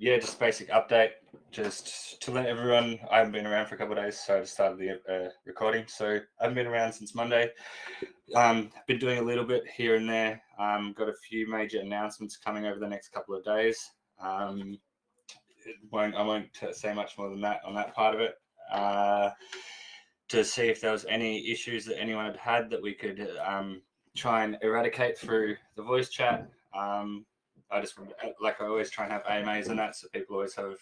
Yeah, just basic update. Just to let everyone, I haven't been around for a couple of days, so I just started the recording. So I haven't been around since Monday. Been doing a little bit here and there. Got a few major announcements coming over the next couple of days. I won't say much more than that on that part of it. To see if there was any issues that anyone had that we could try and eradicate through the voice chat. I just, like I always try and have AMAs and that, so people always have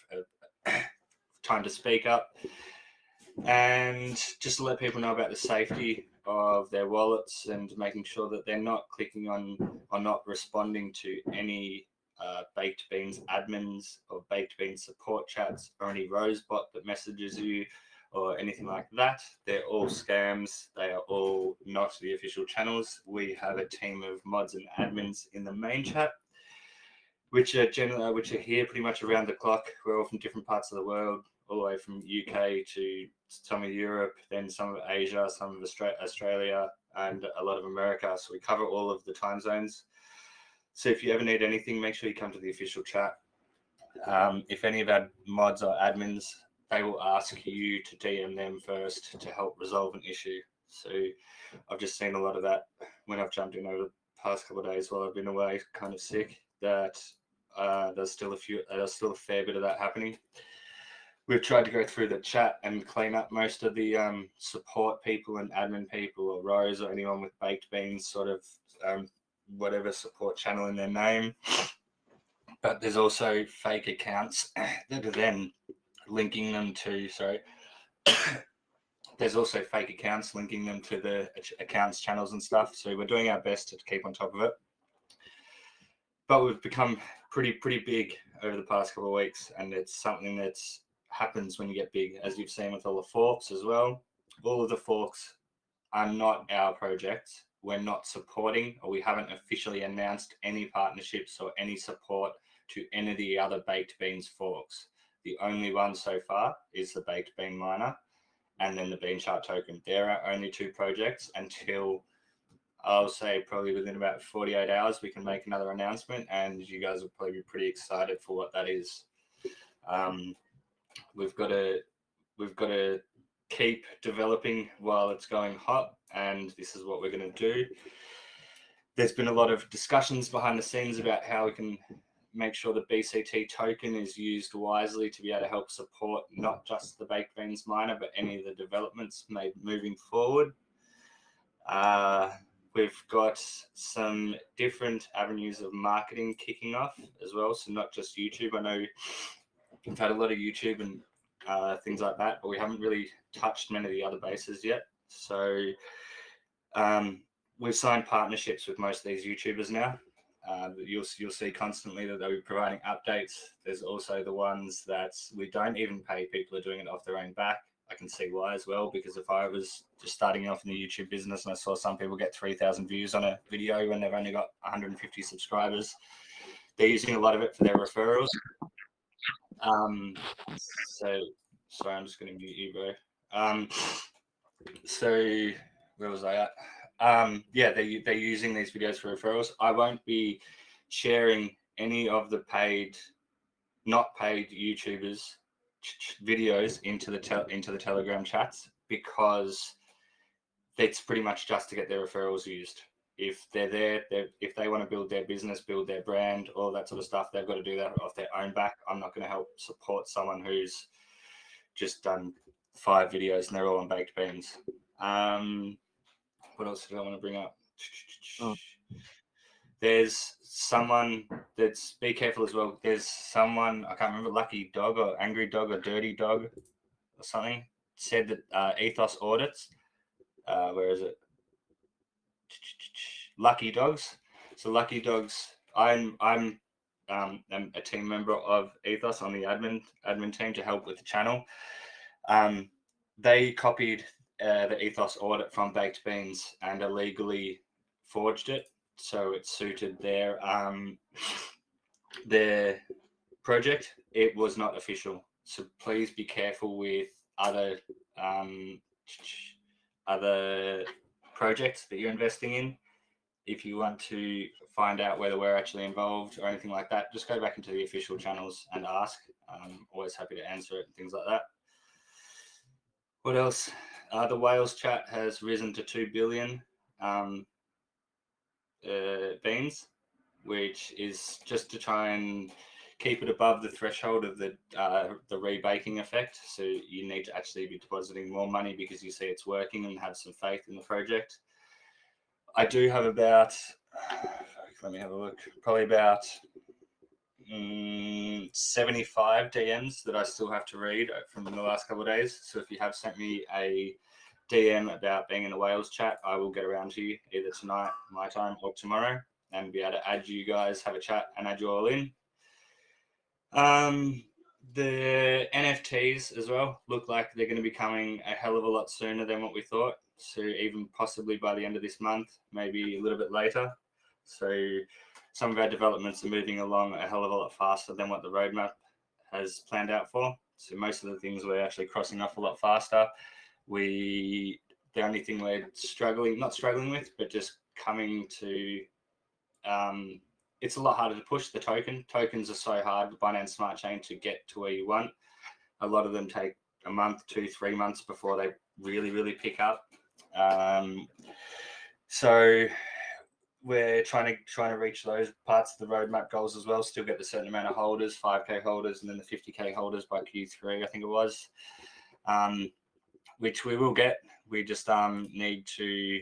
time to speak up, and just to let people know about the safety of their wallets and making sure that they're not clicking on or not responding to any Baked Beans admins or Baked Beans support chats or any Rosebot that messages you or anything like that. They're all scams. They are all not the official channels. We have a team of mods and admins in the main chat, which are here pretty much around the clock. We're all from different parts of the world, all the way from UK to some of Europe, then some of Asia, some of Australia, and a lot of America. So we cover all of the time zones. So if you ever need anything, make sure you come to the official chat. If any of our mods or admins, they will ask you to DM them first to help resolve an issue. So I've just seen a lot of that when I've jumped in over the past couple of days while I've been away, kind of sick, that there's still a fair bit of that happening. We've tried to go through the chat and clean up most of the support people and admin people or Rose or anyone with Baked Beans sort of whatever support channel in their name. But there's also fake accounts that are then linking them to, there's also fake accounts linking them to the accounts channels and stuff. So we're doing our best to keep on top of it. But we've become pretty big over the past couple of weeks, and it's something that happens when you get big, as you've seen with all the forks as well. All of the forks are not our projects. We're not supporting, or we haven't officially announced any partnerships or any support to any of the other Baked Beans forks. The only one so far is the Baked Bean Miner and then the Bean Shark token. They're our only two projects until, I'll say, probably within about 48 hours, we can make another announcement, and you guys will probably be pretty excited for what that is. We've got to keep developing while it's going hot, and this is what we're going to do. There's been a lot of discussions behind the scenes about how we can make sure the BCT token is used wisely to be able to help support not just the Baked Beans miner, but any of the developments made moving forward. We've got some different avenues of marketing kicking off as well. So not just YouTube. I know we've had a lot of YouTube and things like that, but we haven't really touched many of the other bases yet. So we've signed partnerships with most of these YouTubers now. You'll see constantly that they'll be providing updates. There's also the ones that we don't even pay. People are doing it off their own back. I can see why as well, because if I was just starting off in the YouTube business and I saw some people get 3,000 views on a video when they've only got 150 subscribers, they're using a lot of it for their referrals. So sorry, I'm just going to mute you, bro. So where was I at? Yeah, they're using these videos for referrals. I won't be sharing any of the not paid YouTubers videos into the Telegram chats, because it's pretty much just to get their referrals used. If they're there, if they want to build their business, build their brand, all that sort of stuff, they've got to do that off their own back. I'm not going to help support someone who's just done 5 videos and they're all on Baked Beans. What else did I want to bring up? There's someone that's, be careful as well. There's someone, I can't remember, Lucky Dog or Angry Dog or Dirty Dog or something, said that Ethos audits, where is it? Lucky Dogs. So Lucky Dogs, I'm a team member of Ethos on the admin team to help with the channel. They copied the Ethos audit from Baked Beans and illegally forged it, so it suited their project. It was not official, so please be careful with other projects that you're investing in. if you want to find out whether we're actually involved or anything like that, just go back into the official channels and ask. I'm always happy to answer it and things like that. What else? The whales chat has risen to 2 billion beans, which is just to try and keep it above the threshold of the rebaking effect. So you need to actually be depositing more money because you see it's working and have some faith in the project. I do have about, let me have a look, probably about 75 DMs that I still have to read from the last couple of days. So if you have sent me a DM about being in the whales chat, I will get around to you either tonight, my time, or tomorrow, and be able to add you guys, have a chat, and add you all in. The NFTs as well look like they're going to be coming a hell of a lot sooner than what we thought. So even possibly by the end of this month, maybe a little bit later. So some of our developments are moving along a hell of a lot faster than what the roadmap has planned out for. So most of the things we're actually crossing off a lot faster. The only thing we're not struggling with, but just coming to, it's a lot harder to push the token. Tokens are so hard, the Binance Smart Chain, to get to where you want. A lot of them take a month, 2-3 months before they really pick up. So we're trying to reach those parts of the roadmap goals as well. Still get the certain amount of holders, 5K holders, and then the 50K holders by Q3, I think it was, which we will get. We just need to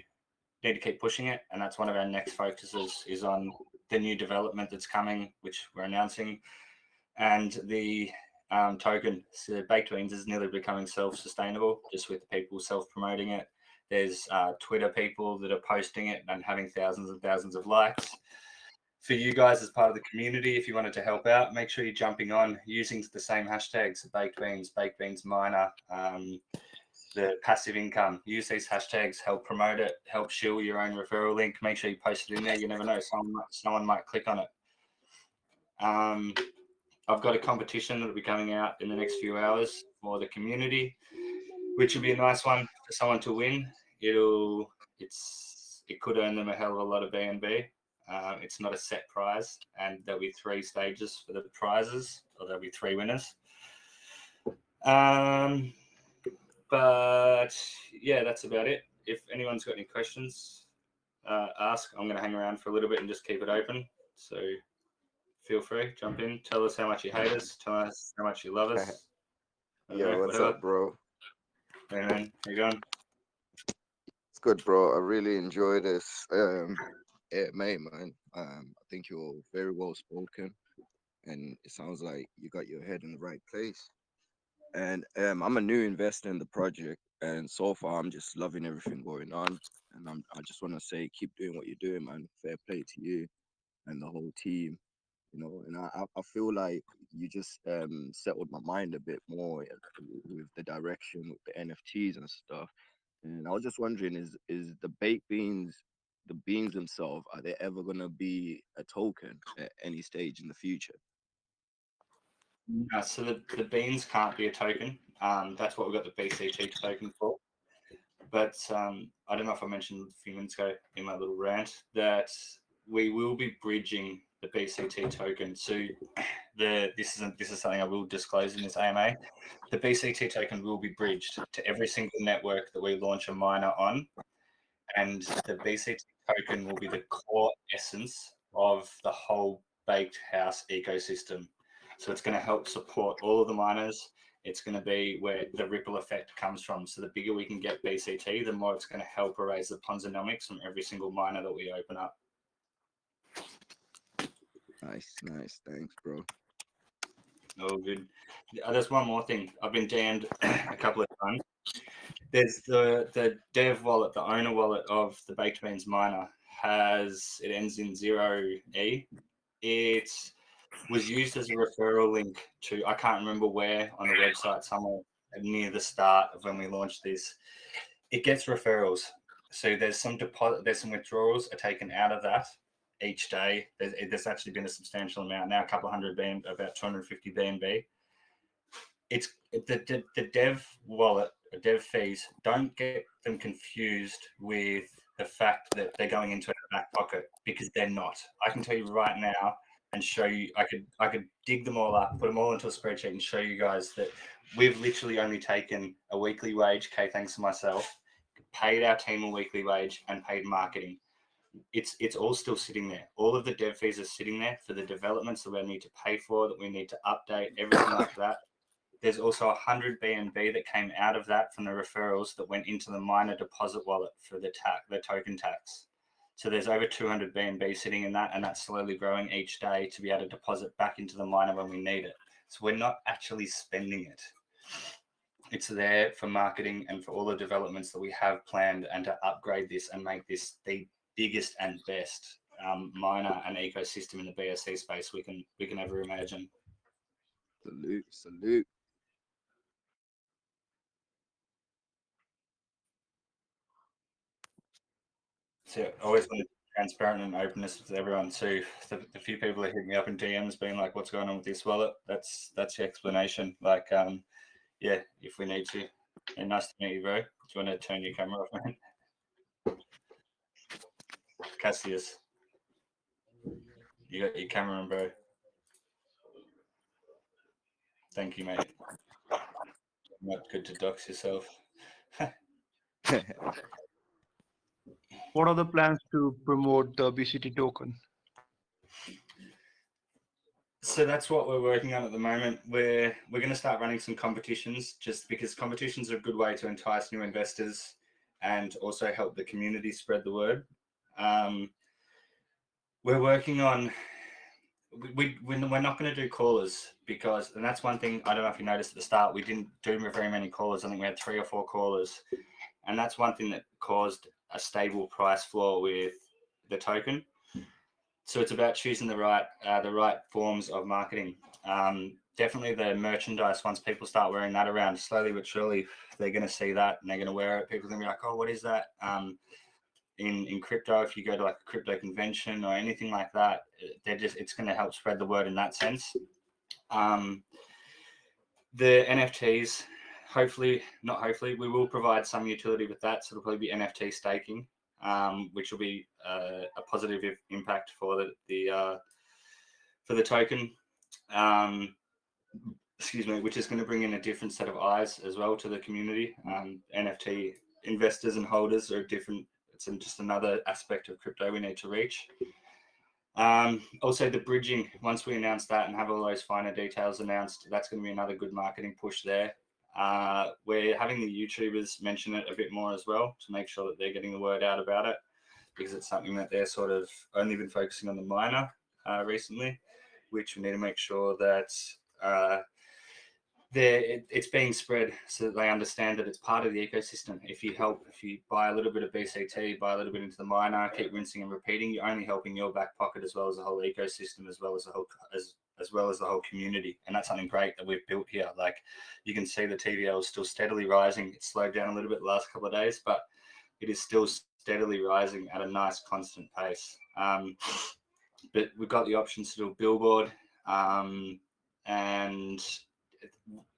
keep pushing it, and that's one of our next focuses is on the new development that's coming, which we're announcing, and the token. So Baked Beans is nearly becoming self-sustainable just with people self-promoting it. There's Twitter people that are posting it and having thousands and thousands of likes. For you guys as part of the community, if you wanted to help out, make sure you're jumping on using the same hashtags: Baked Beans Miner, the passive income. Use these hashtags, help promote it, help shill your own referral link. Make sure you post it in there. You never know, someone might click on it. I've got a competition that will be coming out in the next few hours for the community, which will be a nice one for someone to win. It could earn them a hell of a lot of BNB. It's not a set prize, and there'll be 3 stages for the prizes, or there'll be 3 winners. But yeah, that's about it. If anyone's got any questions, ask. I'm going to hang around for a little bit and just keep it open. So feel free, jump in. Tell us how much you hate us. Tell us how much you love us. Yo, what's up, bro? Hey, man, how you going? It's good, bro. I really enjoy this. Mate, man. I think you're very well spoken, and it sounds like you got your head in the right place. And I'm a new investor in the project, and so far I'm just loving everything going on. And I just want to say, keep doing what you're doing, man. Fair play to you and the whole team. And I feel like you just settled my mind a bit more with the direction with the NFTs and stuff. And I was just wondering, is the baked beans, the beans themselves, are they ever gonna be a token at any stage in the future? So the beans can't be a token. That's what we've got the BCT token for. But I don't know if I mentioned a few minutes ago in my little rant that we will be bridging the BCT token. So this is something I will disclose in this AMA. The BCT token will be bridged to every single network that we launch a miner on, and the BCT token will be the core essence of the whole baked house ecosystem. So it's going to help support all of the miners. It's going to be where the ripple effect comes from. So the bigger we can get BCT, the more it's going to help erase the Ponzonomics from every single miner that we open up. Nice. Thanks, bro. Oh, good. There's one more thing. I've been DM'd a couple of times. There's the dev wallet, the owner wallet of the Baked Beans miner it ends in 0E. It was used as a referral link to, I can't remember where on the website, somewhere near the start of when we launched this. It gets referrals. So there's some withdrawals are taken out of that each day. There's actually been a substantial amount now, a couple hundred BNB, about 250 BNB. It's the dev wallet, dev fees. Don't get them confused with the fact that they're going into back pocket, because they're not. I can tell you right now and show you. I could dig them all up, put them all into a spreadsheet, and show you guys that we've literally only taken a weekly wage. Okay, thanks to myself, paid our team a weekly wage, and paid marketing. It's all still sitting there. All of the dev fees are sitting there for the developments that we need to pay for, that we need to update, everything like that. There's also 100 BNB that came out of that from the referrals that went into the miner deposit wallet for the token tax. So there's over 200 BNB sitting in that, and that's slowly growing each day to be able to deposit back into the miner when we need it. So we're not actually spending it. It's there for marketing and for all the developments that we have planned, and to upgrade this and make this the biggest and best miner and ecosystem in the BSC space we can ever imagine. Salute. So I always want to be transparent and openness with everyone too. The few people that hit me up in DMs being like, "What's going on with this wallet?" That's the explanation. Like, yeah, if we need to. And nice to meet you, bro. Do you want to turn your camera off, man? Cassius, you got your camera on, bro. Thank you, mate. Not good to dox yourself. What are the plans to promote the BCT token? So that's what we're working on at the moment. We're going to start running some competitions, just because competitions are a good way to entice new investors and also help the community spread the word. We're working on. We're not going to do callers, because, and that's one thing I don't know if you noticed at the start, we didn't do very many callers. I think we had 3 or 4 callers, and that's one thing that caused a stable price floor with the token. So it's about choosing the right forms of marketing. Definitely the merchandise. Once people start wearing that around, slowly but surely, they're going to see that and they're going to wear it. People are going to be like, "Oh, what is that?" In crypto, if you go to like a crypto convention or anything like that, it's going to help spread the word in that sense. The NFTs, we will provide some utility with that. So it'll probably be NFT staking, which will be a positive impact for the token. Which is going to bring in a different set of eyes as well to the community. NFT investors and holders are different. It's just another aspect of crypto we need to reach. Also, the bridging, once we announce that and have all those finer details announced, that's going to be another good marketing push there. We're having the YouTubers mention it a bit more as well, to make sure that they're getting the word out about it, because it's something that they're sort of only been focusing on the miner recently, which we need to make sure that it's being spread so that they understand that it's part of the ecosystem. If you buy a little bit of BCT, buy a little bit into the miner, keep rinsing and repeating, you're only helping your back pocket as well as the whole ecosystem, as well as the whole community. And that's something great that we've built here. Like, you can see the TVL is still steadily rising. It slowed down a little bit the last couple of days, but it is still steadily rising at a nice constant pace. But we've got the options to do a billboard, and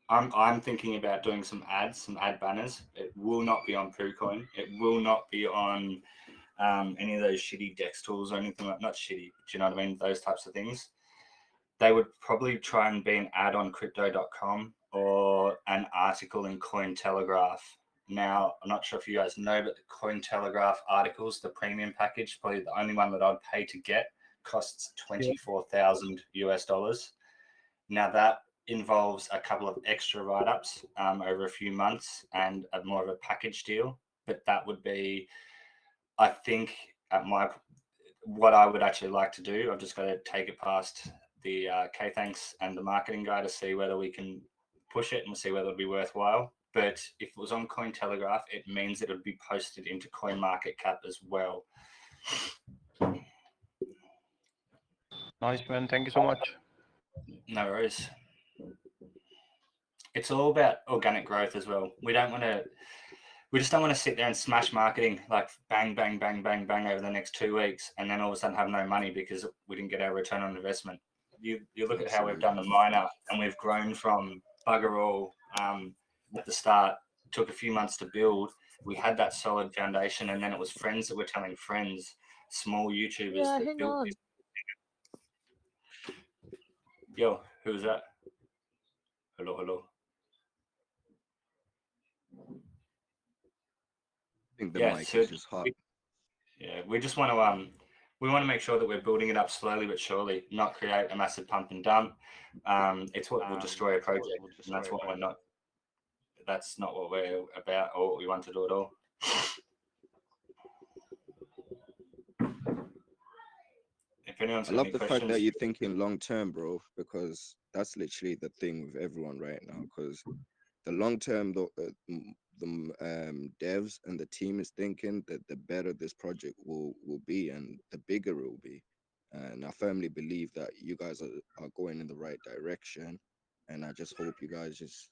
I'm thinking about doing some ad banners. It will not be on PooCoin. It will not be on any of those shitty DEX tools or anything like, not shitty, but you know what I mean? Those types of things. They would probably try and be an ad on crypto.com or an article in Cointelegraph. Now, I'm not sure if you guys know, but the Cointelegraph articles, the premium package, probably the only one that I'd pay to get, costs $24,000 US. Now that involves a couple of extra write-ups over a few months and more of a package deal. But that would be, I think, what I would actually like to do. I've just got to take it past the K-Thanks and the marketing guy to see whether we can push it and see whether it'll be worthwhile. But if it was on Cointelegraph, it means it would be posted into CoinMarketCap as well. Nice, man. Thank you so much. No worries. It's all about organic growth as well. We just don't want to sit there and smash marketing like bang, bang, bang, bang, bang over the next 2 weeks, and then all of a sudden have no money because we didn't get our return on investment. You look at how we've done the miner, and we've grown from bugger all at the start. It took a few months to build. We had that solid foundation, and then it was friends that were telling friends. small YouTubers Yeah, that hang built on. this. Yo, who was that? Hello, hello. I think the Yeah, mic so is just hot. yeah, we just want to we want to make sure that we're building it up slowly but surely, not create a massive pump and dump. It's what will destroy a project, and that's what we're not. That's not what we're about or what we want to do at all. If anyone's I got love any the fact questions, that you're thinking long term, bro, because that's literally the thing with everyone right now. Because the long term, the devs and the team is thinking that the better this project will be and the bigger it will be. And I firmly believe that you guys are going in the right direction. And I just hope you guys just,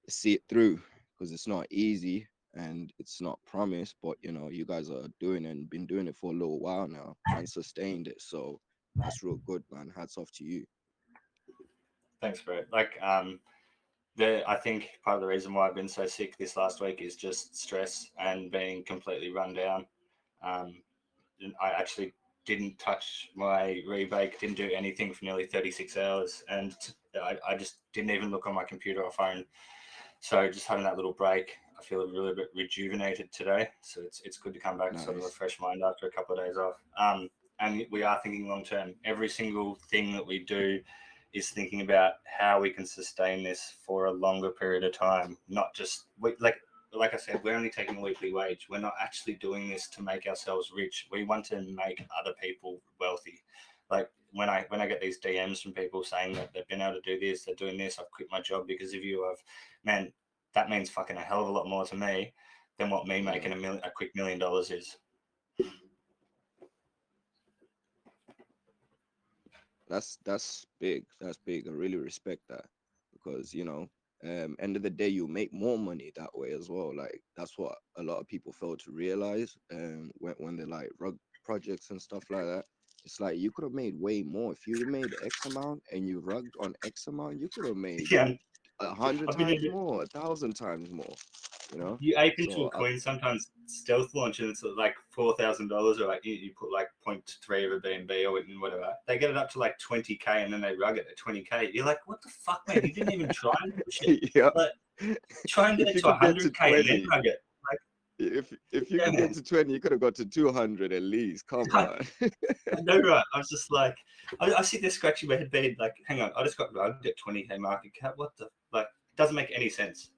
see it through because it's not easy and it's not promised, but you guys are doing it and been doing it for a little while now and sustained it. So that's real good, man. Hats off to you. thanks, bro. Like, I think part of the reason why I've been so sick this last week is just stress and being completely run down. I actually didn't touch my rebake, didn't do anything for nearly 36 hours, and I just didn't even look on my computer or phone. So just having that little break, I feel a little bit rejuvenated today. So it's good to come back, sort of a Nice. fresh mind after a couple of days off. And we are thinking long term. Every single thing that we do is thinking about how we can sustain this for a longer period of time, not just like I said, we're only taking a weekly wage. We're not actually doing this to make ourselves rich. We want to make other people wealthy. Like when I get these DMs from people saying that they've been able to do this, they're doing this, I've quit my job because of you. Man, that means fucking a hell of a lot more to me than what me making a quick $1 million is. That's big. That's big. I really respect that because end of the day, you make more money that way as well. Like that's what a lot of people fail to realize. When they like rug projects and stuff like that, it's like you could have made way more if you made X amount and you rugged on X amount. You could have made Yeah, 100 I've been times able, more, 1,000 times more. you ape into So a coin sometimes stealth launch and it's like $4,000 or like you put like 0.3 of a BNB or whatever. They get it up to like 20K and then they rug it at 20K. You're like, what the fuck, man? You didn't even try and push it. yeah, Like, try and get if it you to could get to 100K and then 20. rug it. Like, If you yeah, could get man. to 20, you could have got to 200 at least. Come I on. know, right? I was just like, I sit there scratching my head, being like, hang on, I just got rugged at 20K market cap. What the, like, it doesn't make any sense.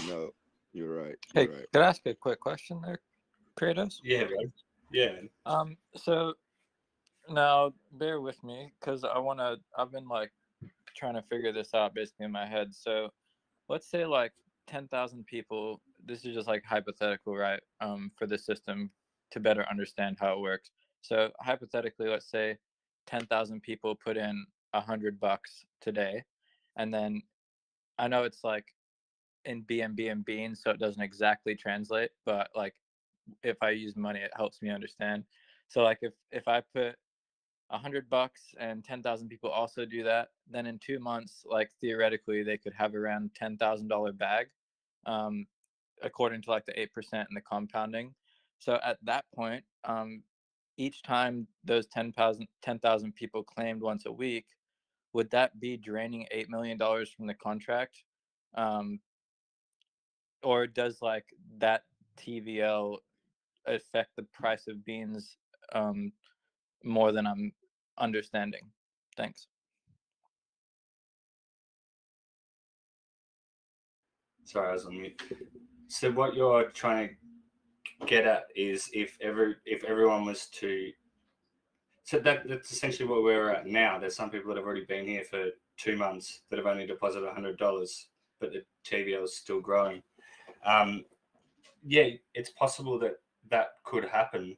No, you're right. Hey, You're right. could I ask a quick question there, Kratos? Yeah, bro. Yeah, man. So now bear with me because I've been like trying to figure this out basically in my head. So let's say like 10,000 people, this is just like hypothetical, right? For the system to better understand how it works. So hypothetically, let's say 10,000 people put in $100 today, and then I know it's like in BNB and beans, so it doesn't exactly translate, but like if I use money, it helps me understand. So like if I put $100 and 10,000 people also do that, then in 2 months, like theoretically, they could have around $10,000 bag, um, according to like the 8% and the compounding. So at that point, each time those 10,000 people claimed once a week, would that be draining $8 million from the contract? Um, or does like that TVL affect the price of beans more than I'm understanding? Thanks. Sorry, I was on mute. So what you're trying to get at is if everyone was to, so that's essentially where we're at now. There's some people that have already been here for 2 months that have only deposited $100, but the TVL is still growing. Yeah, it's possible that could happen.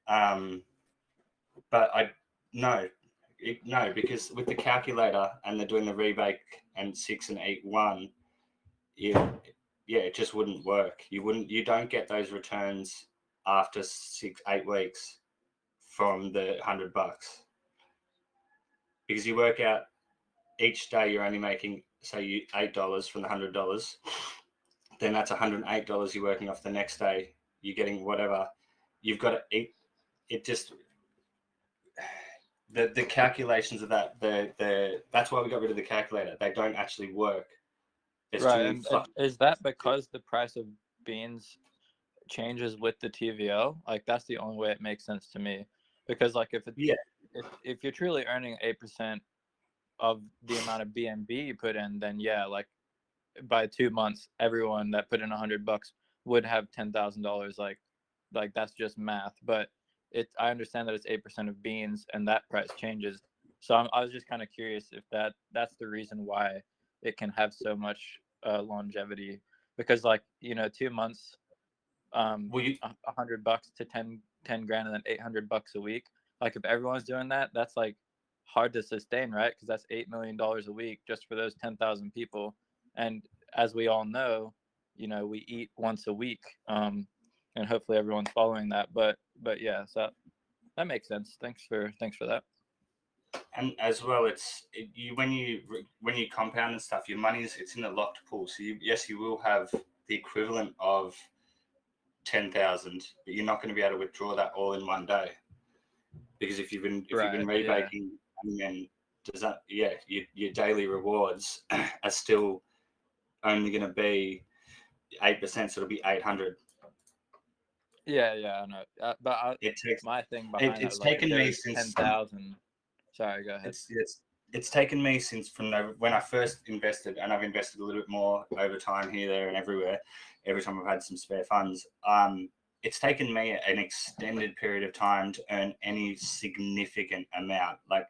But no, because with the calculator and they're doing the rebake and 6 and 8 1, it just wouldn't work. You don't get those returns after 6-8 weeks from the $100 because you work out each day you're only making say you $8 from the $100, then that's $108 you're working off the next day. You're getting whatever you've got to eat. it just the calculations of that that's why we got rid of the calculator. They don't actually work. It's Right, too and is that because the price of beans changes with the TVL? Like that's the only way it makes sense to me, because like if you're truly earning 8% of the amount of BNB you put in, then yeah, like by 2 months, everyone that put in $100 would have $10,000. Like that's just math. But I understand that it's 8% of beans, and that price changes. So I was just kind of curious if that's the reason why it can have so much longevity, because like 2 months, well, you, $100 to 10 grand, and then $800 a week. Like if everyone's doing that, that's like hard to sustain, right? Because that's $8 million a week just for those 10,000 people. And as we all know, we eat once a week, and hopefully everyone's following that. But yeah, so that makes sense. Thanks for that. and as well, when you compound and stuff, your money's it's in a locked pool. So you will have the equivalent of 10,000, but you're not going to be able to withdraw that all in one day, because if you've been rebaking, then does that your daily rewards are still only going to be 8%, so it'll be 800. Yeah, I know. But my thing behind it's that was taken me since 10,000. Sorry, go ahead. It's taken me since from when I first invested, and I've invested a little bit more over time here, there, and everywhere. Every time I've had some spare funds, it's taken me an extended period of time to earn any significant amount. Like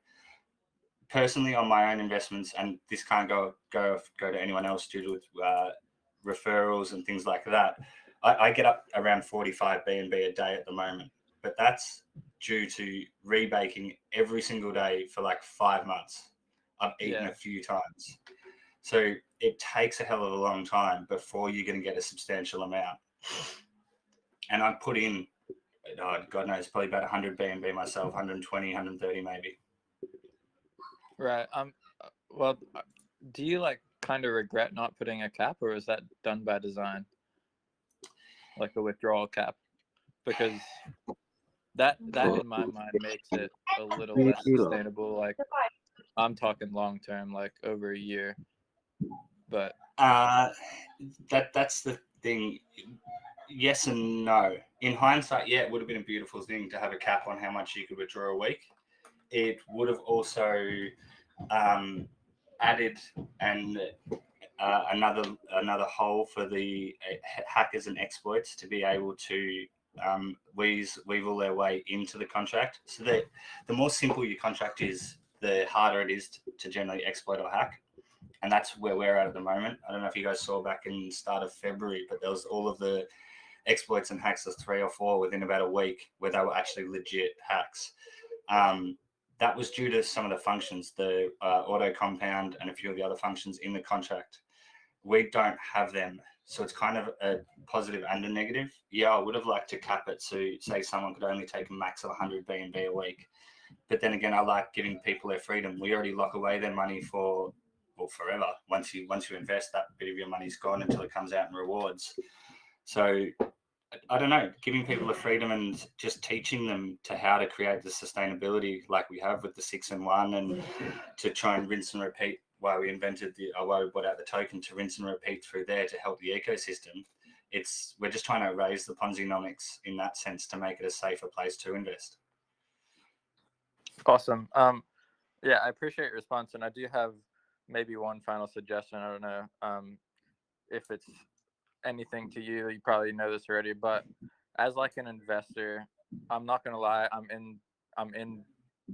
personally, on my own investments, and this can't go to anyone else due to referrals and things like that. I get up around 45 BNB a day at the moment, but that's due to rebaking every single day for like 5 months. I've eaten a few times. So it takes a hell of a long time before you're going to get a substantial amount. And I put in, God knows, probably about 100 BNB myself, 120, 130 maybe. Right. Well, do you like kind of regret not putting a cap, or is that done by design? Like a withdrawal cap? Because that in my mind makes it a little less sustainable. Like I'm talking long term, like over a year. But that's the thing. Yes and no. In hindsight, it would have been a beautiful thing to have a cap on how much you could withdraw a week. It would have also added another hole for the hackers and exploits to be able to weasel their way into the contract. So that the more simple your contract is, the harder it is to generally exploit or hack. And that's where we're at the moment. I don't know if you guys saw back in the start of February, but there was all of the exploits and hacks, 3 or 4 within about a week, where they were actually legit hacks. That was due to some of the functions, the auto compound and a few of the other functions in the contract. We don't have them. So it's kind of a positive and a negative. Yeah, I would have liked to cap it so say someone could only take a max of 100 BNB a week. But then again, I like giving people their freedom. We already lock away their money for forever. Once you invest, that bit of your money's gone until it comes out in rewards. So I don't know, giving people the freedom and just teaching them to how to create the sustainability like we have with the 6-in-1, and to try and rinse and repeat why we invented why we brought out the token, to rinse and repeat through there to help the ecosystem. We're just trying to raise the Ponzi-nomics in that sense to make it a safer place to invest. Awesome. Yeah, I appreciate your response, and I do have maybe one final suggestion. I don't know if it's anything to you. You probably know this already, but as like an investor, I'm not gonna lie, I'm in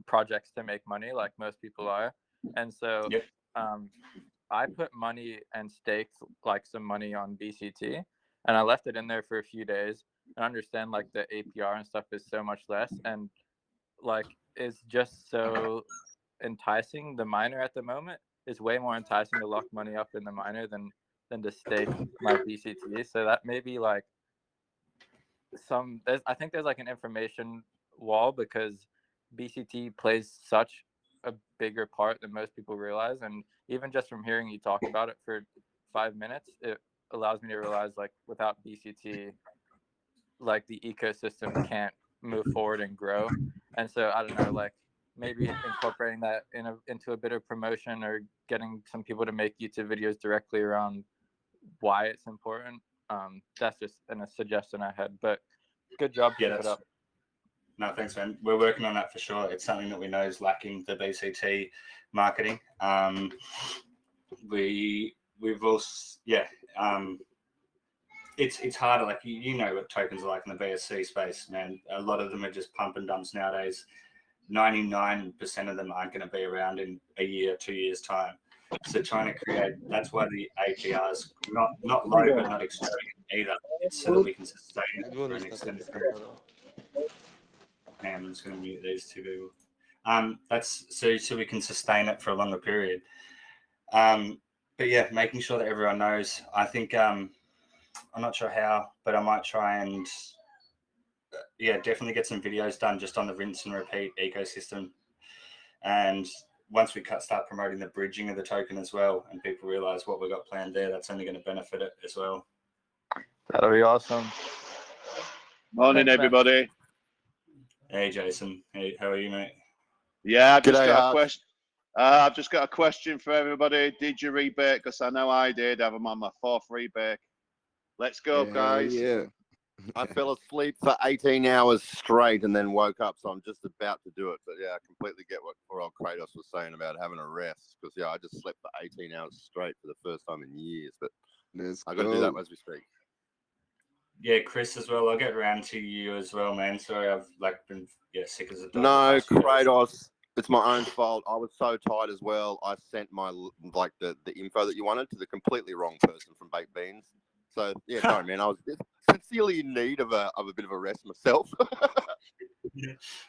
projects to make money, like most people are, and so I put money and staked like some money on BCT, and I left it in there for a few days. And I understand like the APR and stuff is so much less, and like it's just so enticing. The miner at the moment is way more enticing to lock money up in the miner than to stake my BCT. So that may be like I think there's like an information wall, because BCT plays such a bigger part than most people realize. And even just from hearing you talk about it for 5 minutes, it allows me to realize like without BCT, like the ecosystem can't move forward and grow. And so I don't know, like maybe incorporating that into a bit of promotion or getting some people to make YouTube videos directly around why it's important. That's just a suggestion I had, but good job. Yeah, Keep it up. No, thanks, man. We're working on that for sure. It's something that we know is lacking, the BCT marketing. We've also, it's harder. Like you know what tokens are like in the BSC space, man. A lot of them are just pump and dumps nowadays. 99% of them aren't going to be around in a year, 2 years time. So trying to create, that's why the APRs not low but not extravagant either, so that we can sustain it for an extended period. I'm just going to mute these two people. That's so we can sustain it for a longer period. But yeah, making sure that everyone knows. I think I'm not sure how, but I might try and definitely get some videos done just on the rinse and repeat ecosystem. And once we start promoting the bridging of the token as well, and people realize what we've got planned there, that's only going to benefit it as well. That'll be awesome. Morning, Thanks, everybody. Hey, Jason. Hey, how are you, mate? Yeah, I've just got a question. I've just got a question for everybody. Did you rebake? Because I know I did. I'm on my 4th rebake. Let's go, guys. Yeah. I fell asleep for 18 hours straight and then woke up, so I'm just about to do it. But yeah, I completely get what poor old Kratos was saying about having a rest, because I just slept for 18 hours straight for the first time in years. But I got to do that as we speak. Yeah, Chris as well. I'll get around to you as well, man. Sorry, I've been sick as a dog. No, Kratos, it's my own fault. I was so tired as well. I sent my the info that you wanted to the completely wrong person from Baked Beans. So yeah, sorry, man. I was sincerely in need of a bit of a rest myself.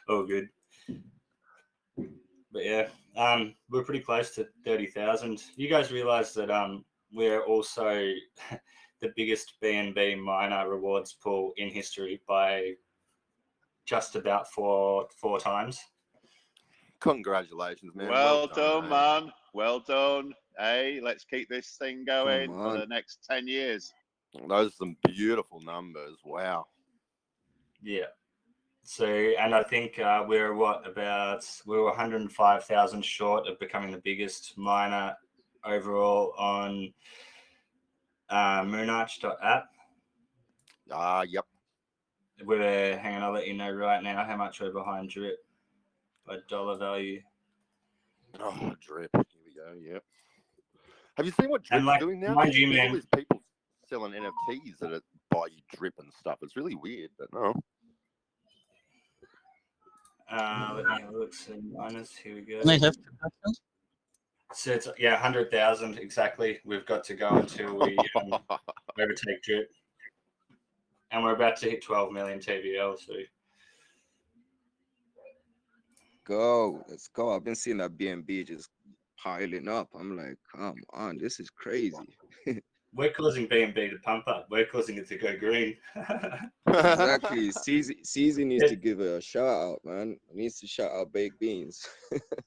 All good. But yeah, we're pretty close to 30,000. You guys realize that we're also the biggest BNB miner rewards pool in history by just about four times. Congratulations, man. Well done, man. Well done. Hey, let's keep this thing going for the next 10 years. Those are some beautiful numbers. Wow. Yeah. So, and I think we're 105,000 short of becoming the biggest miner overall on moonarch.app. Yep. Hang on, I'll let you know right now how much we're behind Drip by dollar value. Oh, Drip. Here we go. Yep. Have you seen what Drip's doing now? Mind you, There's man, all these people selling NFTs that buy you Drip and stuff. It's really weird, but no. Let me have a look. So minus, here we go. Can I have 2 questions? So it's 100,000 exactly. We've got to go until we overtake Drip, and we're about to hit 12 million TVL. So let's go. I've been seeing that BNB just piling up. I'm like, come on, this is crazy. we're causing BNB to pump up. We're causing it to go green. Exactly. CZ needs to give it a shout out, man. He needs to shout out Baked Beans.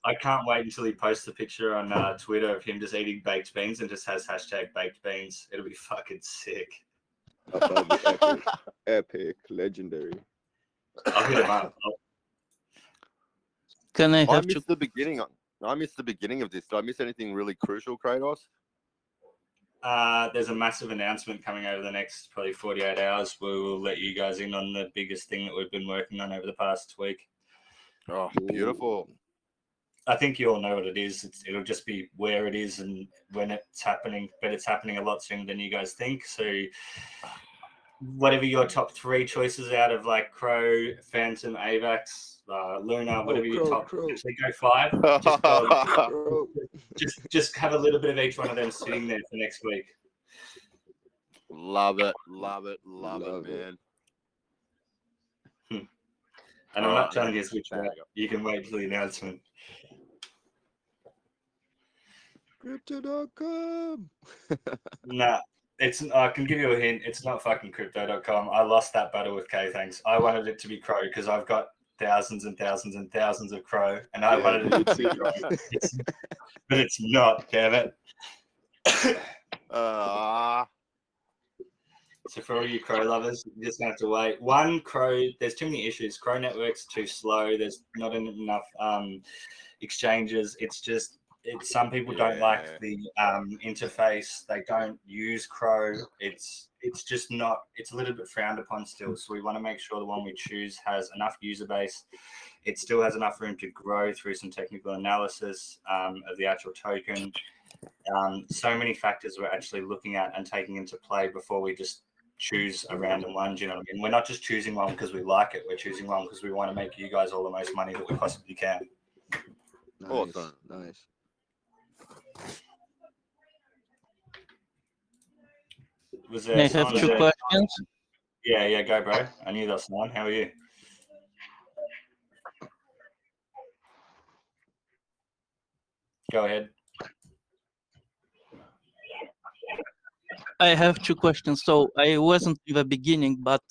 I can't wait until he posts a picture on Twitter of him just eating baked beans and just has hashtag baked beans. It'll be fucking sick. That'll be epic. Epic, legendary. I'll hit him up. Can I have missed the beginning. I missed the beginning of this. Did I miss anything really crucial, Kratos? There's a massive announcement coming over the next probably 48 hours. We will let you guys in on the biggest thing that we've been working on over the past week. Oh, beautiful. I think you all know what it is. It'll just be where it is and when it's happening, but it's happening a lot sooner than you guys think. So whatever your top 3 choices out of like Crow, Phantom, AVAX, Luna, whatever your top, actually go 5. Just have a little bit of each one of them sitting there for next week. Love it, man. And I'm not telling you which one. You can wait till the announcement. Crypto.com. Nah, I can give you a hint. It's not fucking crypto.com. I lost that battle with K. Thanks. I wanted it to be Crow because I've got thousands and thousands and thousands of Crow, and I wanted it to be Crow. But it's not, damn it. So for all you Crow lovers, you just have to wait. One Crow, there's too many issues. Crow network's too slow. There's not enough exchanges. It's just some people don't like the interface. They don't use Crow. It's just not. It's a little bit frowned upon still. So we want to make sure the one we choose has enough user base. It still has enough room to grow through some technical analysis of the actual token. So many factors we're actually looking at and taking into play before we just choose a random one. Do you know what I mean? We're not just choosing one because we like it. We're choosing one because we want to make you guys all the most money that we possibly can. Nice, Awesome. nice. Was I there have someone two there? questions. Yeah, go, bro. I knew that was someone. How are you? Go ahead. I have two questions. So I wasn't in the beginning, but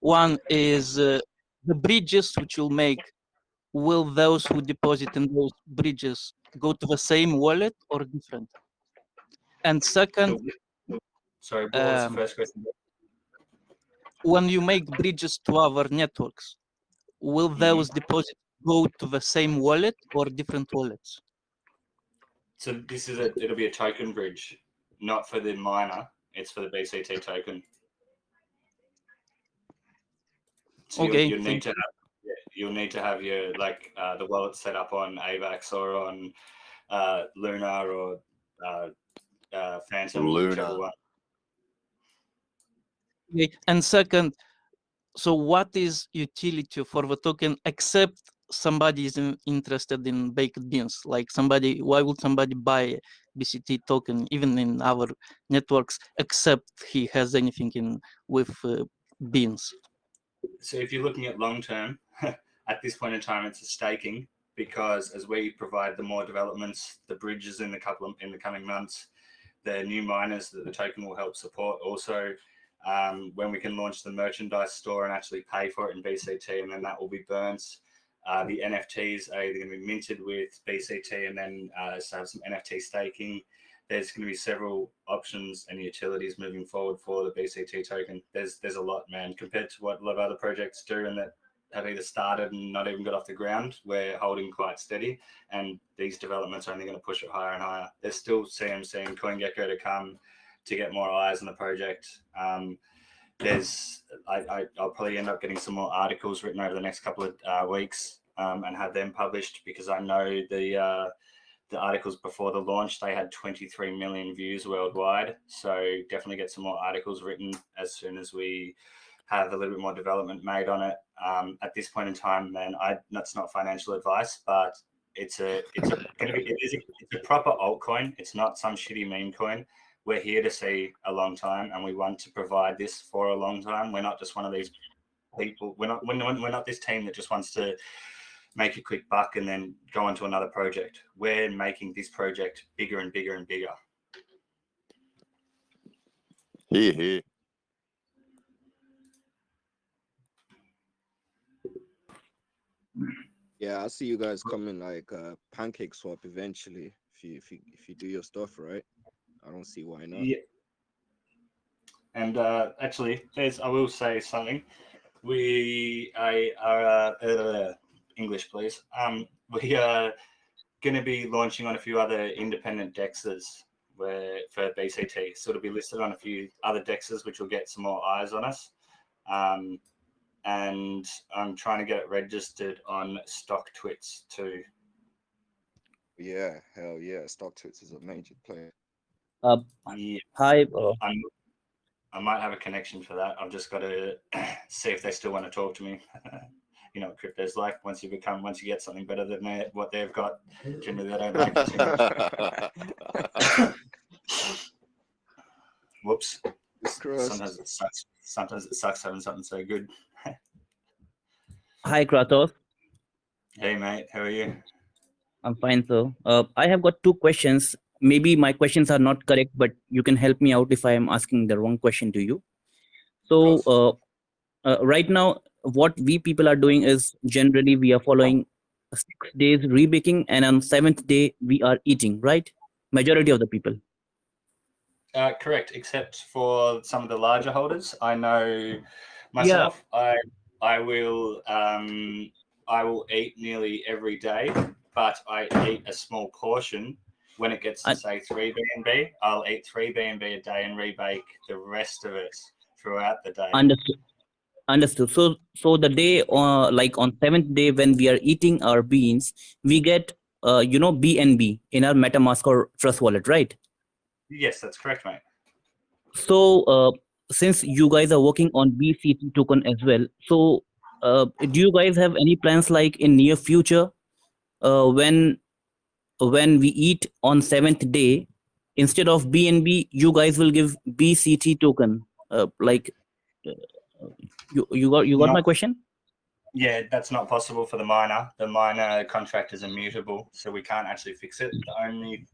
one is the bridges which you'll make. Will those who deposit in those bridges go to the same wallet or different? And second, Sorry, what was the first question? when you make bridges to other networks, will those deposits go to the same wallet or different wallets? So this is it'll be a token bridge, not for the miner. It's for the BCT token. So Okay, you'll need to have your the wallet set up on AVAX or on Luna or Phantom, whichever one. Okay. And second, so what is utility for the token except somebody is interested in baked beans? Like why would somebody buy BCT token even in our networks except he has anything with beans? So if you're looking at long term, at this point in time, it's a staking, because as we provide the more developments, the bridges in the coming months, the new miners that the token will help support. Also, when we can launch the merchandise store and actually pay for it in BCT, and then that will be burnt. The NFTs are either going to be minted with BCT and then have some NFT staking. There's going to be several options and utilities moving forward for the BCT token. There's a lot, man, compared to what a lot of other projects do and that have either started and not even got off the ground. We're holding quite steady, and these developments are only going to push it higher and higher. There's still CMC and CoinGecko to come to get more eyes on the project. I'll probably end up getting some more articles written over the next couple of weeks and have them published, because I know the articles before the launch, they had 23 million views worldwide. So definitely get some more articles written as soon as we have a little bit more development made on it. At this point in time, man, that's not financial advice, but it's a proper altcoin. It's not some shitty meme coin. We're here to see a long time, and we want to provide this for a long time. We're not just one of these people. We're not this team that just wants to make a quick buck and then go on to another project. We're making this project bigger and bigger and bigger. Here. Yeah, I see you guys coming like Pancake Swap eventually. If you do your stuff right, I don't see why not. Yeah. And actually, I will say something. We are English, please. We are going to be launching on a few other independent dexes for BCT. So it'll be listed on a few other dexes, which will get some more eyes on us. And I'm trying to get it registered on StockTwits too. Yeah, hell yeah. StockTwits is a major player. Yeah. Hi. I might have a connection for that. I've just got to see if they still want to talk to me. You know what crypto's like. Once you get something better than what they've got, generally they don't like it too much. Whoops. Sometimes it sucks. Sometimes it sucks having something so good. Hi, Kratos. Hey, mate. How are you? I'm fine, sir. I have got two questions. Maybe my questions are not correct, but you can help me out if I am asking the wrong question to you. So right now, what we people are doing is generally we are following 6 days rebaking, and on 7th day we are eating, right? Majority of the people. correct, except for some of the larger holders. I know myself. I will eat nearly every day, but I eat a small portion. When it gets to say 3 BNB, I'll eat 3 BNB a day and rebake the rest of it throughout the day. Understood. So the day, like on 7th day when we are eating our beans, we get BNB in our MetaMask or Trust wallet, right? Yes, that's correct, mate. So since you guys are working on BCT token as well, so do you guys have any plans like in near future when we eat on 7th day, instead of BNB, you guys will give BCT token? You got my question? Yeah, that's not possible for the miner. The miner contract is immutable, so we can't actually fix it. The only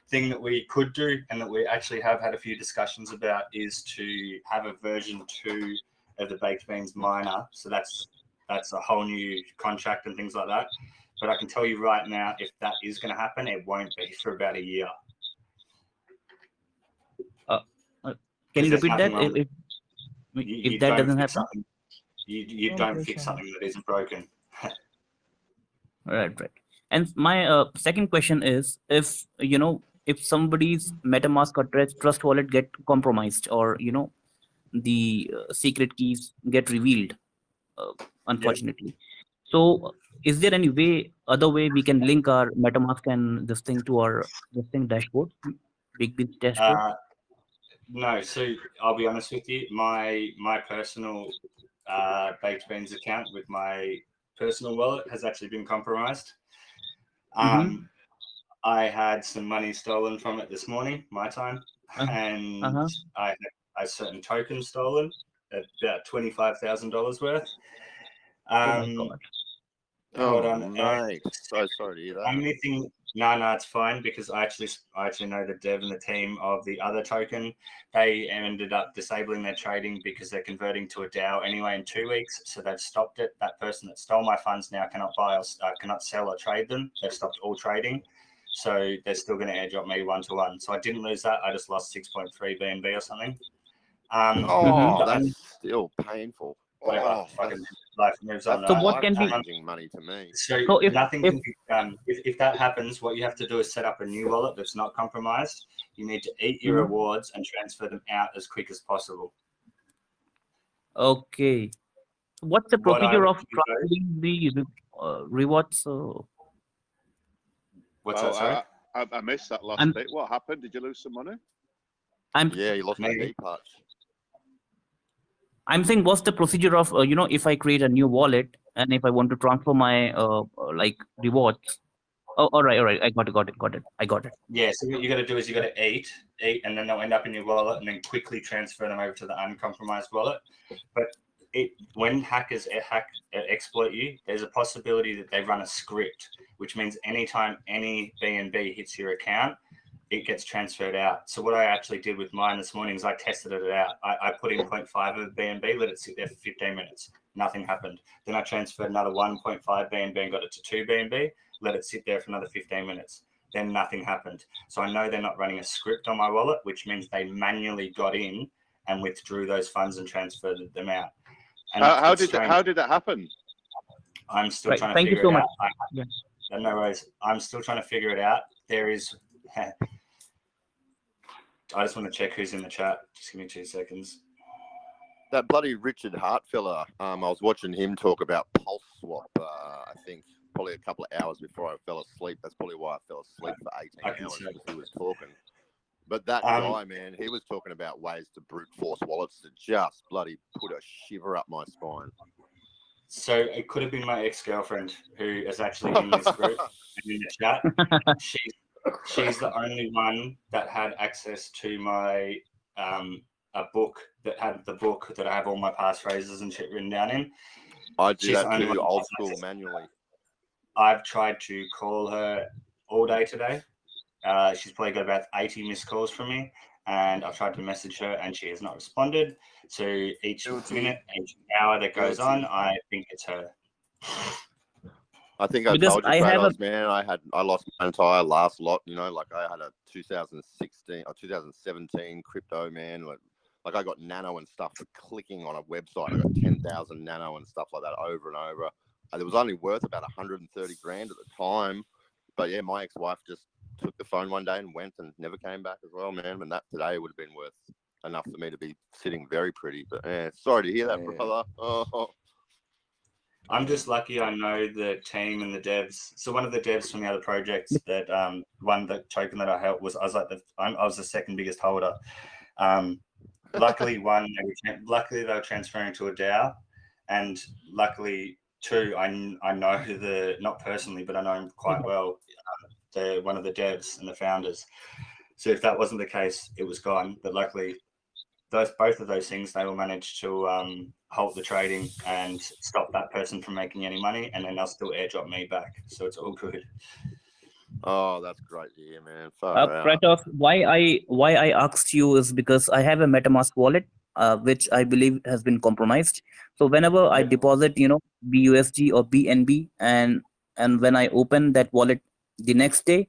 thing that we could do, and that we actually have had a few discussions about, is to have a version 2 of the baked beans miner. So that's a whole new contract and things like that. But I can tell you right now, if that is going to happen, it won't be for about a year. Can you repeat that? If that doesn't happen, you don't fix something that isn't broken. Right. And my second question is, if somebody's MetaMask or Trust wallet get compromised, or the secret keys get revealed, unfortunately. So is there any other way we can link our MetaMask and this thing to our dashboard, bakedbeans dashboard? No, so I'll be honest with you. My personal baked beans account with my personal wallet has actually been compromised. I had some money stolen from it this morning, my time, and I had a certain token stolen at about $25,000 worth. Oh my God. Hold on. Mate. So sorry to hear that. No, it's fine, because I actually know the dev and the team of the other token. They ended up disabling their trading because they're converting to a DAO anyway in 2 weeks. So they've stopped it. That person that stole my funds now cannot buy or cannot sell or trade them. They've stopped all trading. So they're still going to airdrop me 1-to-1. So I didn't lose that. I just lost 6.3 BNB or something. That's still painful. Fucking life moves on. So what can be changing money to me? So nothing can be done. If that happens, what you have to do is set up a new wallet that's not compromised. You need to eat your rewards and transfer them out as quick as possible. Okay. What's the procedure of transferring the rewards? What's that, sorry? I missed that last bit. What happened? Did you lose some money? You lost the D part. I'm saying, what's the procedure of if I create a new wallet and if I want to transfer my like rewards? Oh, all right. I got it. Yeah. So what you got to do is you got to eat, and then they'll end up in your wallet, and then quickly transfer them over to the uncompromised wallet. But when hackers exploit you, there's a possibility that they run a script, which means anytime any BNB hits your account, it gets transferred out. So what I actually did with mine this morning is I tested it out. I put in 0.5 of BNB, let it sit there for 15 minutes. Nothing happened. Then I transferred another 1.5 BNB and got it to 2 BNB, let it sit there for another 15 minutes. Then nothing happened. So I know they're not running a script on my wallet, which means they manually got in and withdrew those funds and transferred them out. And how did that happen? I'm still trying to Thank figure you so it much. out. No worries. I'm still trying to figure it out. There is... I just want to check who's in the chat. Just give me 2 seconds. That bloody Richard Hart fella, I was watching him talk about Pulse Swap, I think probably a couple of hours before I fell asleep. That's probably why I fell asleep for 18 hours, because he was talking. But that guy, man, he was talking about ways to brute force wallets to just bloody put a shiver up my spine. So it could have been my ex-girlfriend who is actually in this group and in the chat. She's the only one that had access to my a book that had the book that I have all my passphrases and shit written down in. I do that too, old school, manually. I've tried to call her all day today. She's probably got about 80 missed calls from me, and I've tried to message her and she has not responded. So each minute, each hour that goes on, I think it's her. I think I Because told you, I have a Kratos, man. I lost my entire last lot. You know, like I had a 2016 or 2017 crypto, man. Like I got nano and stuff for clicking on a website. I got 10,000 nano and stuff like that over and over. It was only worth about 130 grand at the time. But yeah, my ex-wife just took the phone one day and went and never came back as well, man. And that today would have been worth enough for me to be sitting very pretty. But yeah, sorry to hear that, brother. Oh. I'm just lucky I know the team and the devs. So one of the devs from the other projects that won the token that I helped was I was the second biggest holder. Luckily, luckily they were transferring to a DAO, and luckily two, I know not personally, but I know him quite well. One of the devs and the founders. So if that wasn't the case, it was gone. But luckily, both of those things, they will manage to halt the trading and stop that person from making any money, and then they'll still airdrop me back. So it's all good. Oh, that's great to hear, man. Far out. Kratos, why I asked you is because I have a MetaMask wallet, which I believe has been compromised. So whenever I deposit, BUSD or BNB, and when I open that wallet the next day,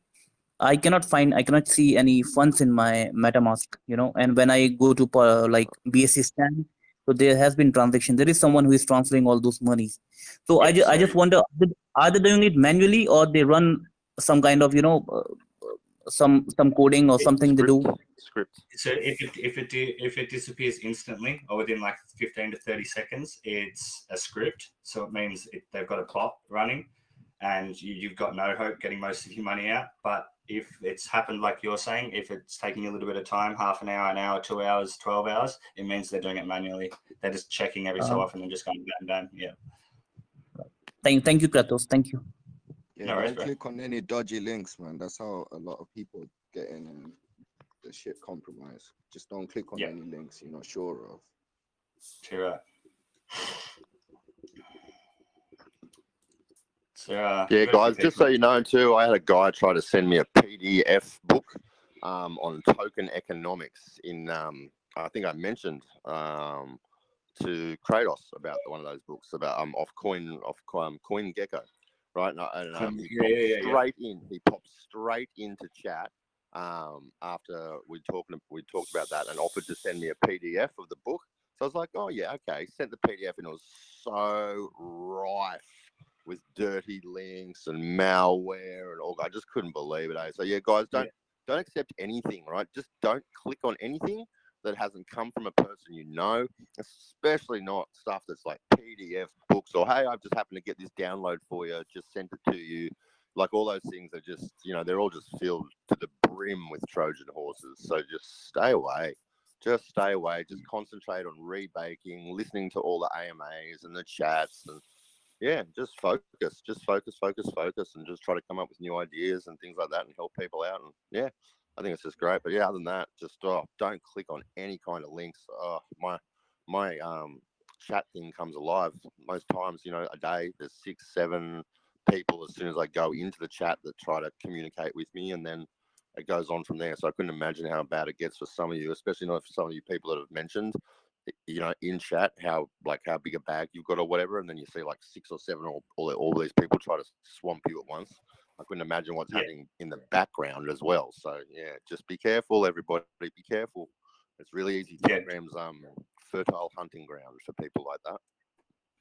I cannot see any funds in my MetaMask, and when I go to like BSC stand, so there has been transaction. There is someone who is transferring all those monies. So I just wonder, are they doing it manually, or they run some kind of, some coding or something they do? Script. So if it disappears instantly or within like 15 to 30 seconds, it's a script. So it means they've got a plot running, and you've got no hope getting most of your money out. But if it's happened like you're saying, if it's taking a little bit of time, half an hour, 2 hours, 12 hours, it means they're doing it manually. They're just checking every so often and just going down. Yeah. Thank you, Kratos. Thank you. Yeah, No worries, don't bro. click on any dodgy links, man. That's how a lot of people get in and the shit compromised. Just don't click on any links you're not sure of. True, right. So, yeah, guys, just so you know too, I had a guy try to send me a PDF book on token economics in I think I mentioned to Kratos about one of those books about off CoinGecko, right? And he popped straight into chat after we talked about that, and offered to send me a PDF of the book. So I was like, oh yeah, okay. Sent the PDF, and it was so rife with dirty links and malware and all. I just couldn't believe it. So yeah, guys, don't accept anything, right? Just don't click on anything that hasn't come from a person you know, especially not stuff that's like PDF books or, hey, I've just happened to get this download for you, just sent it to you. Like all those things are just, they're all just filled to the brim with Trojan horses. So just stay away. Just stay away. Just concentrate on rebaking, listening to all the AMAs and the chats, and yeah, just focus, and just try to come up with new ideas and things like that and help people out. And yeah, I think it's just great. But yeah, other than that, just don't click on any kind of links. My chat thing comes alive most times. A day there's 6-7 people as soon as I go into the chat that try to communicate with me, and then it goes on from there. So I couldn't imagine how bad it gets for some of you, especially not for some of you people that have mentioned, in chat, how big a bag you've got or whatever, and then you see like 6 or 7 all these people try to swamp you at once. I couldn't imagine what's happening in the background as well. So yeah, just be careful, everybody. Be careful. It's really easy. Telegram's fertile hunting ground for people like that.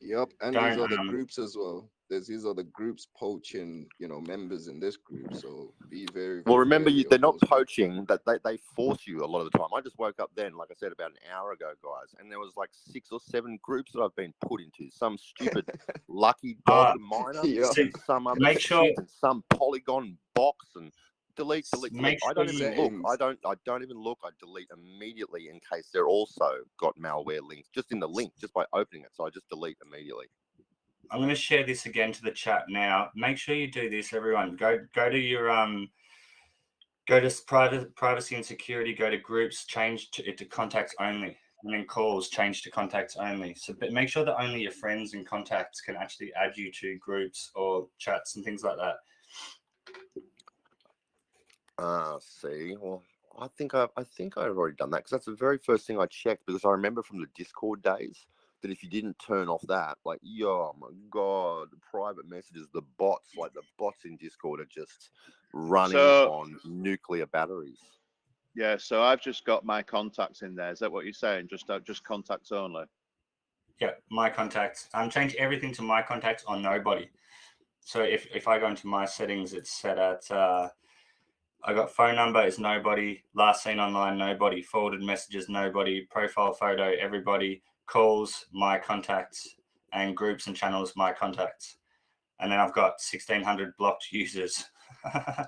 Yep, and these are the groups as well. These are the groups poaching, members in this group. So be very well. Remember, they're not poaching. That they force you a lot of the time. I just woke up then, like I said, about an hour ago, guys, and there was like 6 or 7 groups that I've been put into. Some stupid lucky dog miner, and some other shit, and some Polygon box, and delete. I don't even look. I don't even look. I delete immediately in case they're also got malware links just in the link, just by opening it. So I just delete immediately. I'm going to share this again to the chat now. Make sure you do this, everyone. Go to your go to privacy and security. Go to groups. Change it to contacts only, and then calls. Change to contacts only. So, but make sure that only your friends and contacts can actually add you to groups or chats and things like that. See, well, I think I've already done that, because that's the very first thing I checked, because I remember from the Discord days that if you didn't turn off that, like, oh my God, the private messages, the bots in Discord are just running on nuclear batteries. Yeah, so I've just got my contacts in there. Is that what you're saying? Just contacts only? Yeah, my contacts. Change everything to my contacts or nobody. So if I go into my settings, it's set at I got phone number is nobody, last seen online nobody, forwarded messages nobody, profile photo everybody, calls my contacts, and groups and channels my contacts. And then I've got 1,600 blocked users. I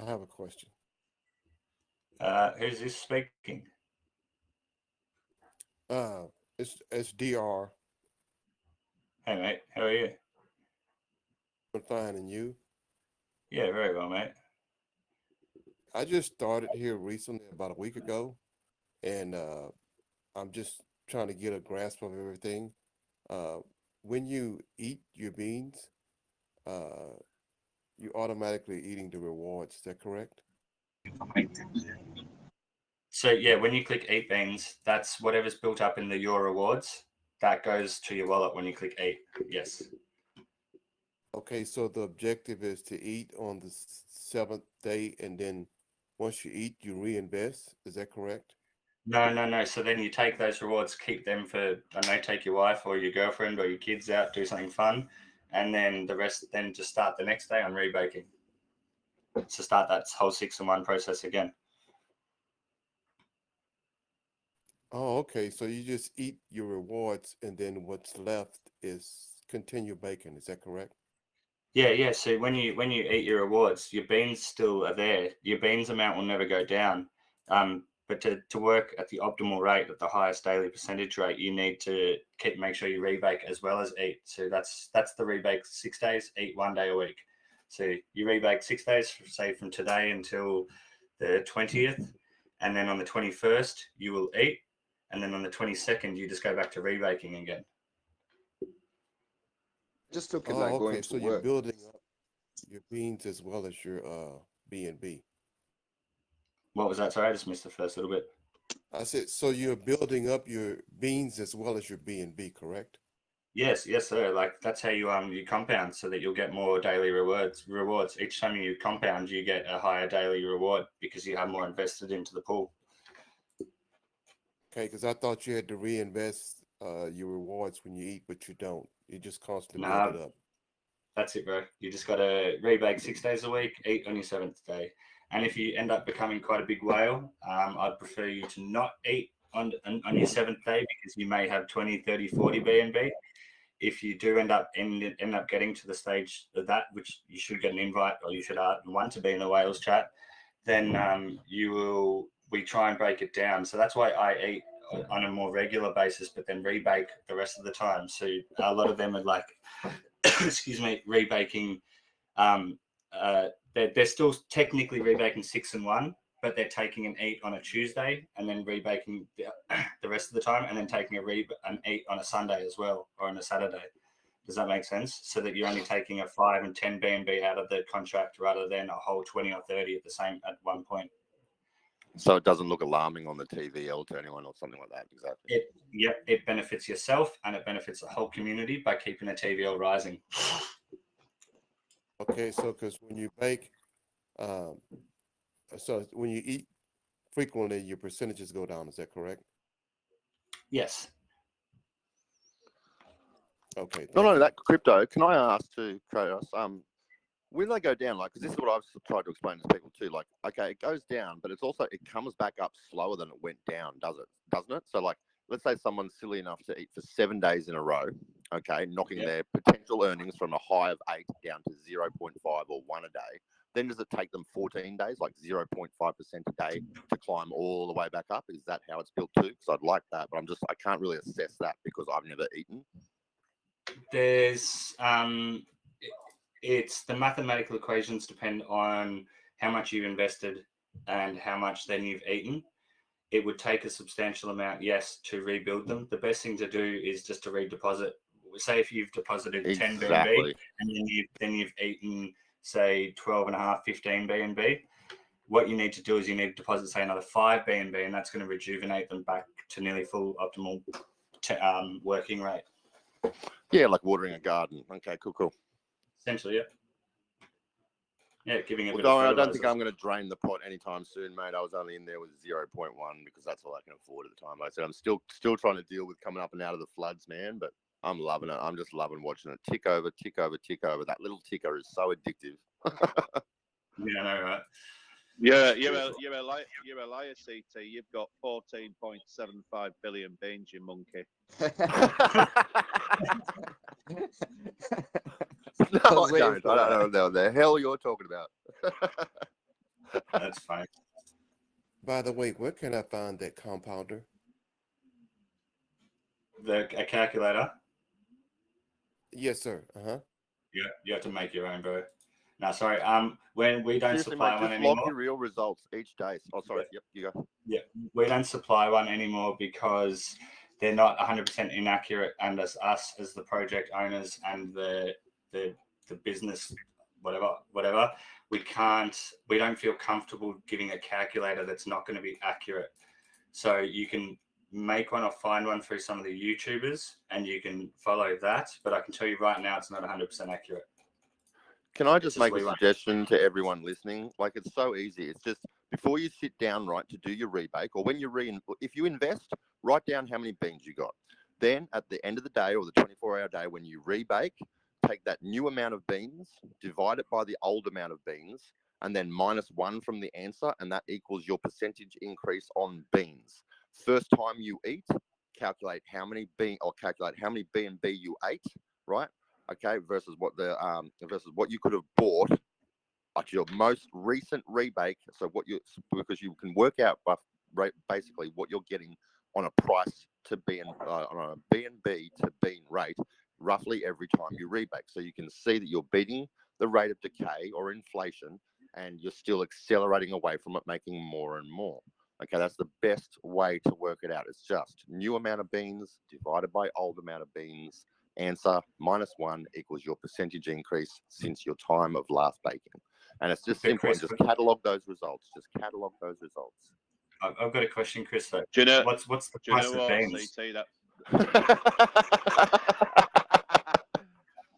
have a question. Who's this speaking? It's DR. Hey mate, how are you? I'm fine, and you? Yeah, very well, mate. I just started here recently, about a week ago, and I'm just trying to get a grasp of everything. When you eat your beans, you're automatically eating the rewards. Is that correct? So yeah, when you click eat beans, that's whatever's built up in your rewards, that goes to your wallet when you click eat. Yes. Okay, so the objective is to eat on the 7th day, and then once you eat, you reinvest. Is that correct? No. So then you take those rewards, keep them for, I don't know, take your wife or your girlfriend or your kids out, do something fun, and then the rest, then just start the next day on rebaking. So start that whole 6-in-1 process again. Oh, okay. So you just eat your rewards, and then what's left is continue baking. Is that correct? Yeah. So when you eat your rewards, your beans still are there. Your beans amount will never go down. But to work at the optimal rate, at the highest daily percentage rate, you need to make sure you rebake as well as eat. So that's the rebake 6 days, eat 1 day a week. So you rebake 6 days, say from today until the 20th, and then on the 21st you will eat, and then on the 22nd you just go back to rebaking again. Just look at Oh, like okay. going to So you're work. building up your beans as well as your B&B. What was that? Sorry, I just missed the first little bit. I said, so you're building up your beans as well as your B&B, correct? Yes, sir. Like that's how you compound, so that you'll get more daily rewards. Each time you compound, you get a higher daily reward because you have more invested into the pool. Okay, because I thought you had to reinvest your rewards when you eat, but you don't. You just constantly build it up. That's it, bro. You just got to rebake 6 days a week, eat on your 7th day. And if you end up becoming quite a big whale, I'd prefer you to not eat on your 7th day, because you may have 20, 30, 40 BNB. If you do end up getting to the stage of that, which you should get an invite, or you should want to be in the whales chat, then we try and break it down. So that's why I eat on a more regular basis, but then rebake the rest of the time. So a lot of them are like, excuse me, rebaking. They're still technically rebaking 6-in-1, but they're taking an eat on a Tuesday and then rebaking the rest of the time, and then taking an eat on a Sunday as well, or on a Saturday. Does that make sense? So that you're only taking a 5 and 10 BNB out of the contract rather than a whole 20 or 30 at one point. So it doesn't look alarming on the TVL to anyone or something like that. Exactly. It benefits yourself and it benefits the whole community by keeping the TVL rising. Okay, so because when you bake, so when you eat frequently, your percentages go down. Is that correct? Yes. Okay. Not only that, crypto. Can I ask too, Kratos? When they go down, like, because this is what I've tried to explain to people too. Like, okay, it goes down, but it comes back up slower than it went down, doesn't it? So, like, let's say someone's silly enough to eat for 7 days in a row, okay, knocking their potential earnings from a high of 8 down to 0.5 or 1 a day. Then does it take them 14 days, like 0.5% a day, to climb all the way back up? Is that how it's built too? Because I'd like that, but I can't really assess that because I've never eaten. There's it's the mathematical equations depend on how much you've invested and how much then you've eaten. It would take a substantial amount, yes, to rebuild them. The best thing to do is just to redeposit. Say if you've deposited 10 BNB and then you've eaten, say, 12.5, 15 BNB, what you need to do is you need to deposit, say, another 5 BNB, and that's going to rejuvenate them back to nearly full optimal working rate. Yeah, like watering a garden. Okay, cool. Essentially, yeah. Yeah, giving it. Although I don't think I'm going to drain the pot anytime soon, mate. I was only in there with 0.1 because that's all I can afford at the time. Like I said, I'm still trying to deal with coming up and out of the floods, man. But I'm loving it. I'm just loving watching it tick over. That little ticker is so addictive. Yeah, I know, right? You're a liar, CT. You've got 14.75 billion beans, you monkey. No, I don't know what the hell you're talking about. That's fine. By the way, where can I find that compounder? A calculator? Yes, sir. Uh-huh. Yeah, you have to make your own, bro. No, sorry. When we don't Seriously, supply mate, one just anymore. log your real results each day. Oh, sorry. Yep, you go. Yeah, we don't supply one anymore because they're not 100% inaccurate, and as us as the project owners and the business, whatever, we don't feel comfortable giving a calculator that's not going to be accurate. So you can make one or find one through some of the YouTubers, and you can follow that. But I can tell you right now, it's not 100% accurate. Can I just make a suggestion to everyone listening? Like, it's so easy. It's just before you sit down, right, to do your rebake, or when you if you invest, write down how many beans you got. Then at the end of the day or the 24-hour day, when you rebake, take that new amount of beans, divide it by the old amount of beans, and then -1 from the answer, and that equals your percentage increase on beans. First time you eat, calculate how many BNB you ate, right? Okay, versus what you could have bought at your most recent rebake. So because you can work out basically what you're getting on a price to bean on a BNB to bean rate roughly every time you rebake. So you can see that you're beating the rate of decay or inflation, and you're still accelerating away from it, making more and more. Okay, that's the best way to work it out. It's just new amount of beans divided by old amount of beans. Answer -1 equals your percentage increase since your time of last baking. And it's just simple. And just catalog those results. I've got a question, Chris. Though. Do you know what's the price of beans? CT, that...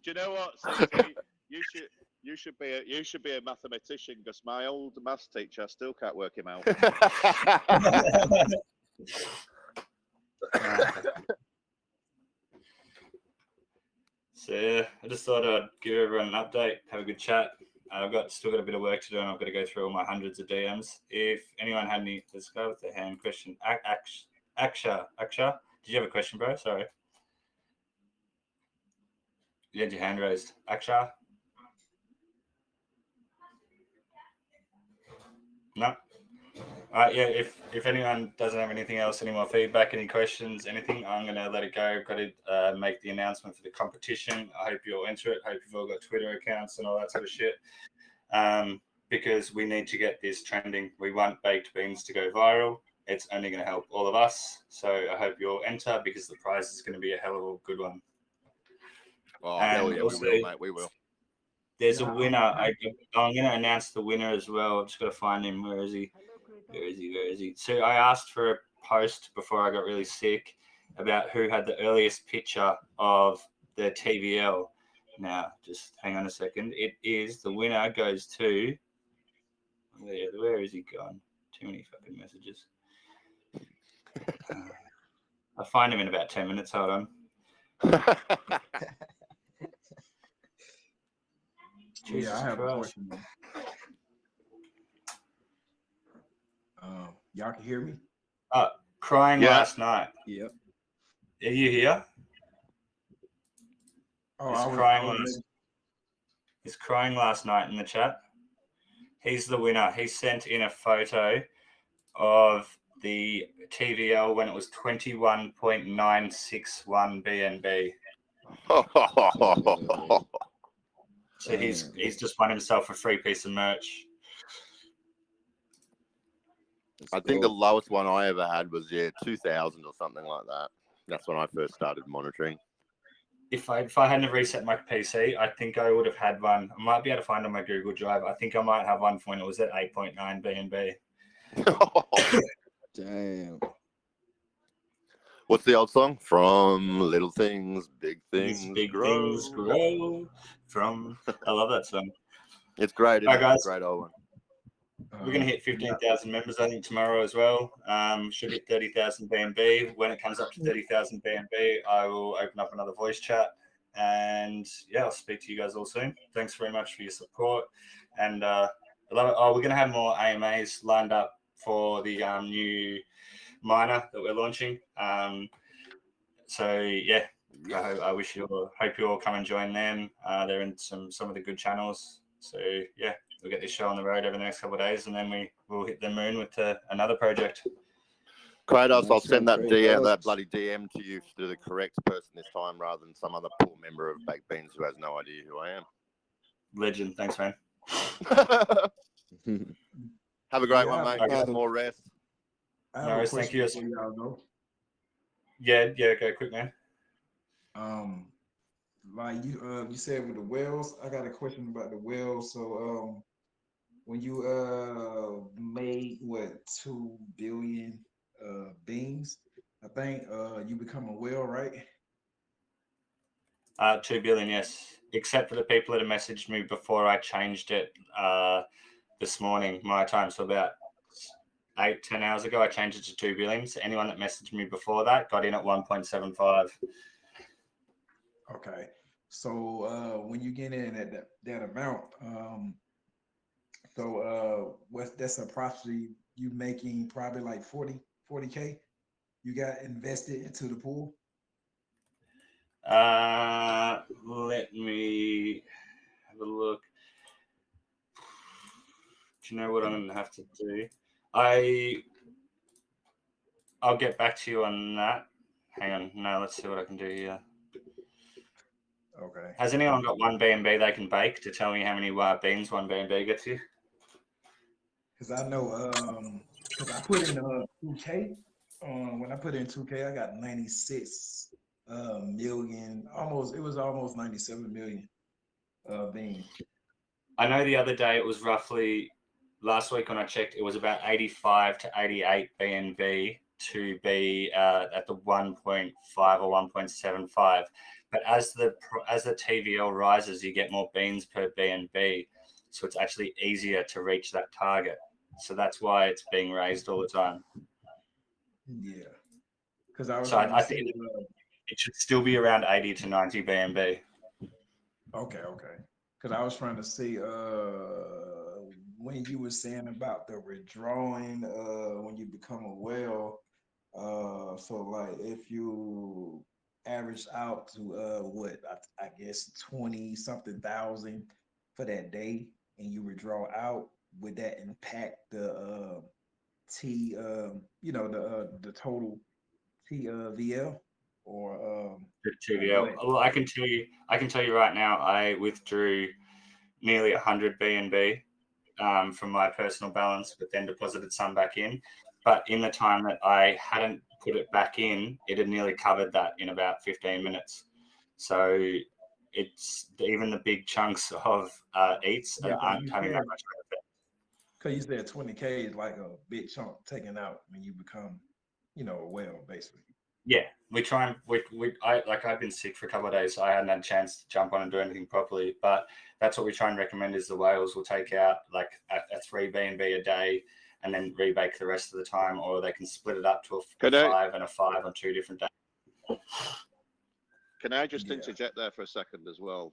Do you know what, CT? You should be a mathematician, because my old maths teacher, I still can't work him out. So yeah, I just thought I'd give everyone an update, have a good chat. I've still got a bit of work to do, and I've got to go through all my hundreds of DMs. If anyone had any, let's go with the hand question. Aksha, did you have a question, bro? Sorry. You had your hand raised. Aksha? No? All right, yeah, if anyone doesn't have anything else, any more feedback, any questions, anything, I'm going to let it go. I've got to make the announcement for the competition. I hope you all enter it. I hope you've all got Twitter accounts and all that sort of shit, because we need to get this trending. We want Baked Beans to go viral. It's only going to help all of us. So I hope you all enter, because the prize is going to be a hell of a good one. Oh, and hell yeah, also, we will, mate. We will. There's a winner. I'm going to announce the winner as well. I've just got to find him. Where is he? Where is he? So I asked for a post before I got really sick about who had the earliest picture of the TVL. Now, just hang on a second. It is, the winner goes to, where is he gone? Too many fucking messages. I'll find him in about 10 minutes. Hold on. Yeah, I have a question. Y'all can hear me? Crying last night. Yep. Are you here? He's crying last night in the chat. He's the winner. He sent in a photo of the TVL when it was 21.961 BNB. So he's just won himself a free piece of merch. I think the lowest one I ever had was 2,000 or something like that. That's when I first started monitoring. if I hadn't reset my PC, I think I would have had one. I might be able to find on my Google Drive. I think I might have one when it was at 8.9 BNB. Damn. What's the old song? From little things, big things Big grow. things grow from. I love that song. It's great. All right, guys. It's a great old one. We're going to hit 15,000 members, I think, tomorrow as well. Should hit 30,000 BNB. When it comes up to 30,000 BNB, I will open up another voice chat. And yeah, I'll speak to you guys all soon. Thanks very much for your support. And I love it. Oh, we're going to have more AMAs lined up for the new miner that we're launching. So yeah, I wish you all, hope you all come and join them. They're in some of the good channels. So yeah, we'll get this show on the road over the next couple of days, and then we'll hit the moon with another project. Kratos, I'll send that bloody DM to you to the correct person this time, rather than some other poor member of Baked Beans who has no idea who I am. Legend, thanks, man. Have a great one, mate. Get more rest. I have a question before y'all go. Yeah, go quick, man. Like you said with the whales, I got a question about the whales. So when you made what 2 billion beans, I think you become a whale, right? 2 billion, yes. Except for the people that have messaged me before I changed it this morning, my time. So about 8-10 hours ago, I changed it to 2 billion. So anyone that messaged me before that got in at 1.75. Okay. So when you get in at that amount, that's approximately you making probably like 40K you got invested into the pool? Let me have a look. Do you know what I'm going to have to do? I'll get back to you on that. Hang on. No, let's see what I can do here. Okay. Has anyone got 1 BNB they can bake to tell me how many beans 1 BNB gets you? Because I know, because I put in 2K. When I put in 2K, I got 96 million. It was almost 97 million beans. I know the other day it was roughly, last week when I checked, it was about 85 to 88 BNB to be at the 1.5 or 1.75. But as the TVL rises, you get more beans per BNB. So it's actually easier to reach that target. So that's why it's being raised all the time. Yeah. Because I was I think it should still be around 80 to 90 BNB. Okay. Because I was trying to see when you were saying about the withdrawing when you become a whale. So like if you average out to I guess 20 something thousand for that day, and you withdraw out, would that impact the the total TVL or The TVL? Well, I can tell you right now, I withdrew nearly 100 BNB from my personal balance, but then deposited some back in. But in the time that I hadn't put it back in, it had nearly covered that in about 15 minutes. So it's even the big chunks of ETHs aren't having that much benefit. Because you said 20K is like a big chunk taken out when you become, a whale, basically. Yeah, we try and I've been sick for a couple of days, so I hadn't had a chance to jump on and do anything properly. But that's what we try and recommend is the whales will take out like a 3 BNB a day and then rebake the rest of the time, or they can split it up to a 5 and a 5 on 2 different days. Can I just interject there for a second as well?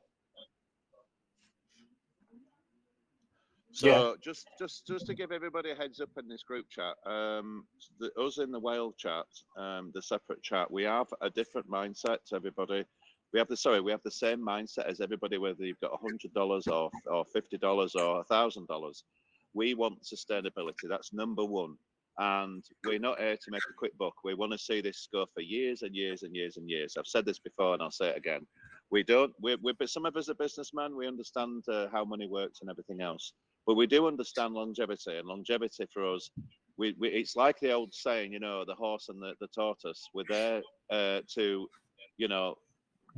So just to give everybody a heads up in this group chat, us in the whale chat, the separate chat, we have a different mindset to everybody. We have the same mindset as everybody, whether you've got $100 or $50 or $1,000. We want sustainability. That's number one. And we're not here to make a quick buck. We want to see this go for years and years and years and years. I've said this before and I'll say it again. Some of us are businessmen. We understand how money works and everything else. But we do understand longevity, and longevity for us, it's like the old saying, the horse and the tortoise. We're there to,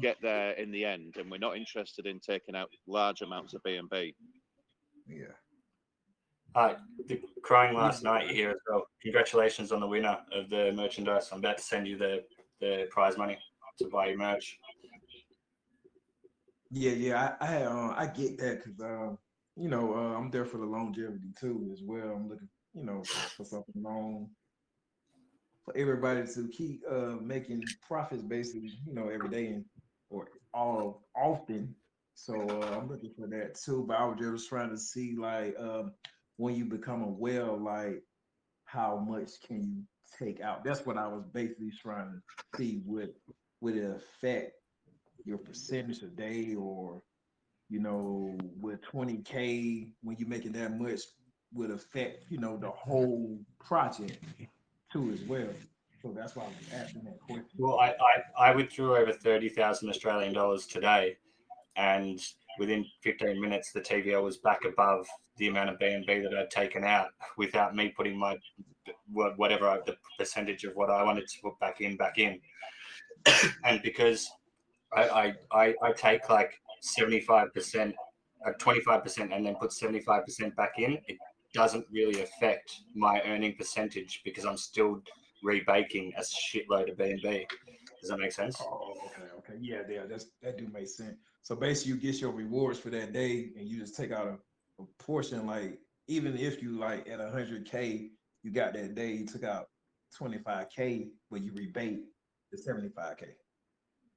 get there in the end, and we're not interested in taking out large amounts of BNB. Yeah. Crying last night here as well. Congratulations on the winner of the merchandise. I'm about to send you the prize money to buy your merch. Yeah. I get that because I'm there for the longevity too as well. I'm looking, for something long for everybody to keep making profits basically, every day or all often. So I'm looking for that too. But I was just trying to see like when you become a whale, like how much can you take out? That's what I was basically trying to see. Would it affect your percentage a day, or with 20K when you're making that much would affect the whole project too as well. So that's why I was asking that question. Well, I withdrew over 30,000 Australian dollars today, and within 15 minutes, the TVL was back above the amount of BNB that I'd taken out without me putting my whatever the percentage of what I wanted to put back in. And because I take like 75%, 25%, and then put 75% back in, it doesn't really affect my earning percentage because I'm still rebaking a shitload of BNB. Does that make sense? Oh, okay. Yeah, that do make sense. So basically, you get your rewards for that day, and you just take out a portion. Like even if you like at 100K, you got that day, you took out 25K, but you rebate the 75K.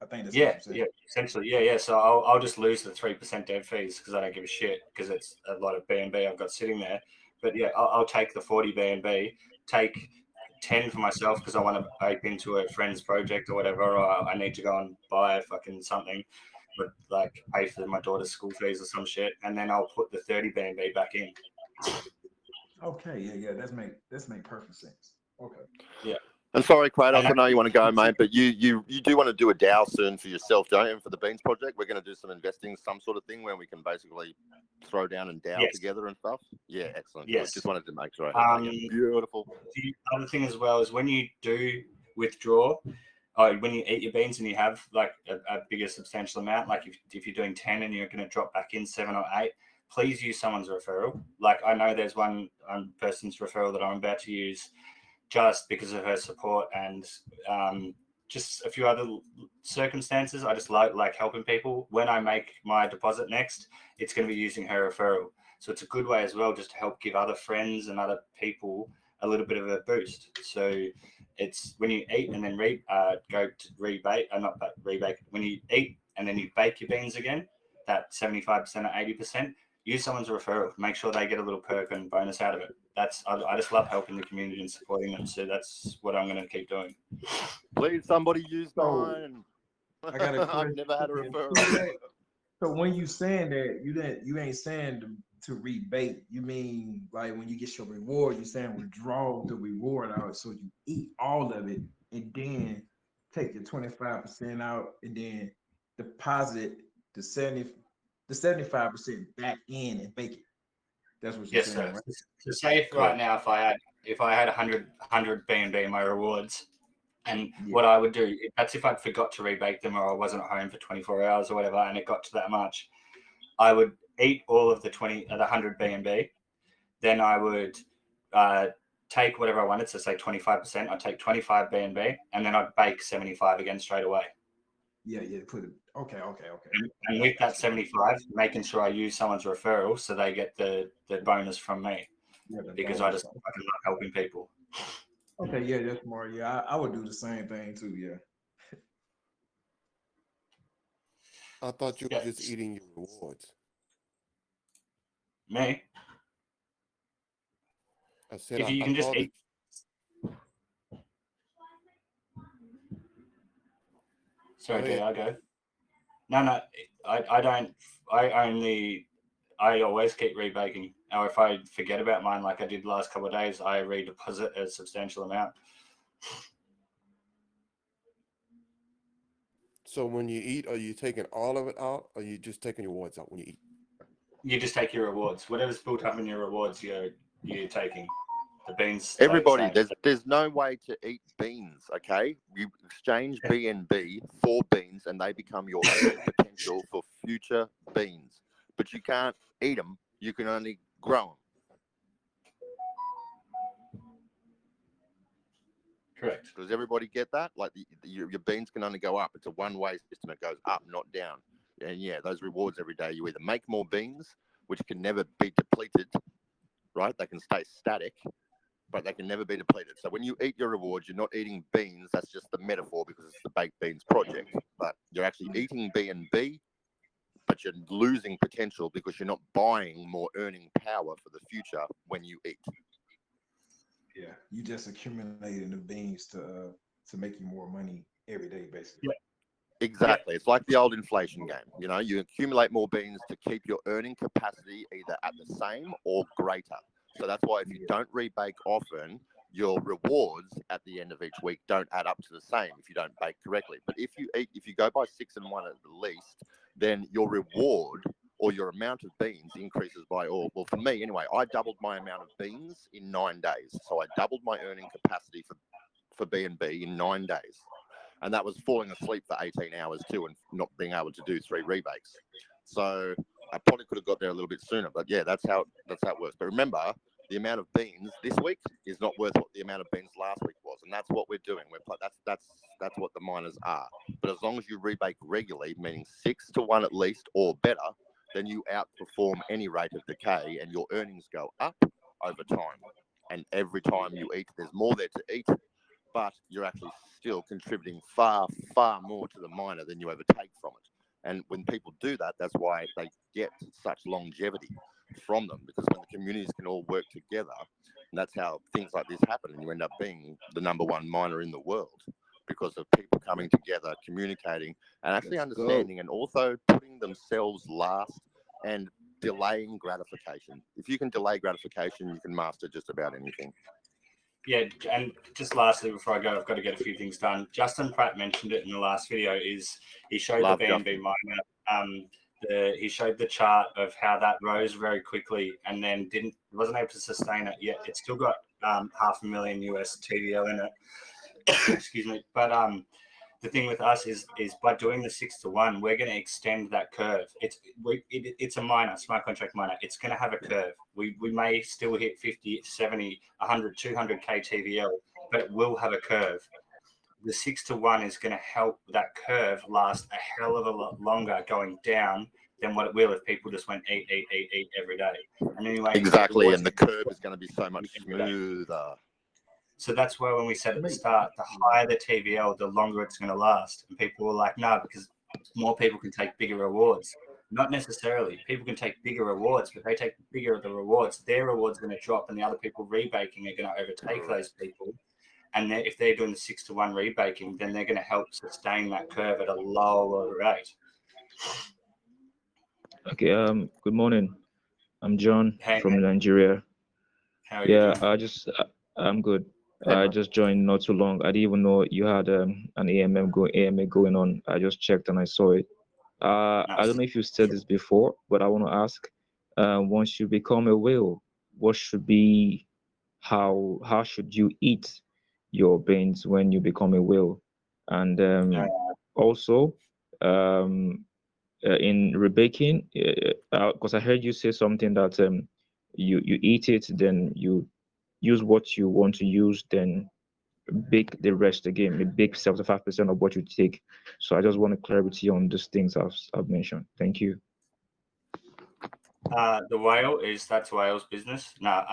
I think that's what you're saying. Yeah, essentially, yeah. So I'll just lose the 3% dev fees because I don't give a shit because it's a lot of BNB I've got sitting there. But yeah, I'll take the 40 BNB, take 10 for myself because I want to ape into a friend's project or whatever, or I need to go and buy fucking something, but like pay for my daughter's school fees or some shit, and then I'll put the 30 BNB back in. Okay, yeah, that's make perfect sense. Okay. Yeah. And sorry, Kratos, I know you want to go, mate, but you do want to do a DAO soon for yourself, don't you? For the Beans project, we're going to do some investing, some sort of thing where we can basically throw down and DAO together and stuff. Yeah, excellent. Yes. Good. Just wanted to make sure I had that again. Beautiful. The other thing as well is when you do withdraw, when you eat your beans and you have like a bigger substantial amount, like if you're doing 10 and you're going to drop back in 7 or 8, please use someone's referral. Like I know there's one person's referral that I'm about to use just because of her support and just a few other circumstances. I just like helping people. When I make my deposit next, it's going to be using her referral. So it's a good way as well just to help give other friends and other people a little bit of a boost. So it's when you eat and then go to rebake, not rebake, when you eat and then you bake your beans again, that 75% or 80%, use someone's referral. Make sure they get a little perk and bonus out of it. I just love helping the community and supporting them. So that's what I'm going to keep doing. Please, somebody use mine. I got a question. I've never had a referral. So when you saying that, you ain't saying to rebate. You mean like when you get your reward, you saying withdraw the reward out, so you eat all of it and then take the 25% out and then deposit the 75% back in and bake it. That's what you're saying, right? So say right now, if I had 100 BNB in my rewards, and what I would do, that's if I forgot to rebake them or I wasn't at home for 24 hours or whatever, and it got to that much, I would eat all of the 100 BNB. Then I would take whatever I wanted, so say 25%. I'd take 25 BNB, and then I'd bake 75 again straight away. Yeah, put it. Okay. And with that 75, making sure I use someone's referral so they get the bonus from me, because I just fucking love helping people. Okay, yeah, that's smart. Yeah, I would do the same thing too. Yeah. I thought you were just eating your rewards. Me? I said if you can just eat. Sorry, Jay, I'll go. No, I don't. I always keep rebaking. Or if I forget about mine, like I did the last couple of days, I redeposit a substantial amount. So when you eat, are you taking all of it out, or are you just taking your rewards out when you eat? You just take your rewards. Whatever's built up in your rewards, you're taking. The beans stay the Everybody, same. there's no way to eat beans, okay? You exchange BNB for beans and they become your earning potential for future beans. But you can't eat them, you can only grow them. Correct. Does everybody get that? Like your beans can only go up. It's a one-way system. It goes up, not down. And yeah, those rewards every day, you either make more beans, which can never be depleted, right? They can stay static, but they can never be depleted. So when you eat your rewards, you're not eating beans. That's just the metaphor because it's the Baked Beans project. But you're actually eating BNB, but you're losing potential because you're not buying more earning power for the future when you eat. Yeah, you just accumulating the beans to make you more money every day, basically. Yeah. Exactly. It's like the old inflation game. You know, you accumulate more beans to keep your earning capacity either at the same or greater. So that's why if you don't rebake often, your rewards at the end of each week don't add up to the same if you don't bake correctly. But if you go by 6 and 1 at the least, then your reward or your amount of beans increases by all. Well, for me anyway, I doubled my amount of beans in 9 days. So I doubled my earning capacity for BNB in 9 days. And that was falling asleep for 18 hours too and not being able to do 3 rebakes. So I probably could have got there a little bit sooner, but yeah, that's how it works. But remember, the amount of beans this week is not worth what the amount of beans last week was, and that's what we're doing. That's what the miners are. But as long as you rebake regularly, meaning 6 to 1 at least or better, then you outperform any rate of decay, and your earnings go up over time. And every time you eat, there's more there to eat, but you're actually still contributing far, far more to the miner than you ever take from it. And when people do that, that's why they get such longevity from them, because when the communities can all work together, and that's how things like this happen, and you end up being the #1 miner in the world because of people coming together, communicating, and actually understanding, and also putting themselves last and delaying gratification. If you can delay gratification, you can master just about anything. Yeah, and just lastly, before I go, I've got to get a few things done. Justin Pratt mentioned it in the last video. He showed the BNB miner. He showed the chart of how that rose very quickly and then wasn't able to sustain it yet. It's still got $500,000 US TVL in it. Excuse me. But the thing with us is by doing the 6 to 1, we're going to extend that curve. It's a miner, smart contract miner. It's going to have a curve. We may still hit 50, 70, 100, 200K TVL, but it will have a curve. The 6 to 1 is going to help that curve last a hell of a lot longer going down than what it will if people just went eat every day. And anyway, exactly, and the curve is going to be so much smoother. So that's why when we said at the start, the higher the TVL, the longer it's going to last. And people were like, no, because more people can take bigger rewards. Not necessarily. People can take bigger rewards, but they take bigger of the rewards. Their rewards are going to drop, and the other people rebaking are going to overtake those people. And if they're doing the 6 to 1 rebaking, then they're going to help sustain that curve at a lower rate. Okay. Good morning. I'm John from Nigeria. How are you doing? I'm good. I just joined not too long. I didn't even know you had an AMA going on. I just checked and I saw it. I don't know if you said this before, but I want to ask: once you become a whale, what should be how should you eat your beans when you become a whale? And also, in rebaking, because I heard you say something that you eat it, then you use what you want to use, then bake the rest again, you bake 75% of what you take. So I just want clarity on these things I've mentioned. Thank you. The whale that's whale's business. No,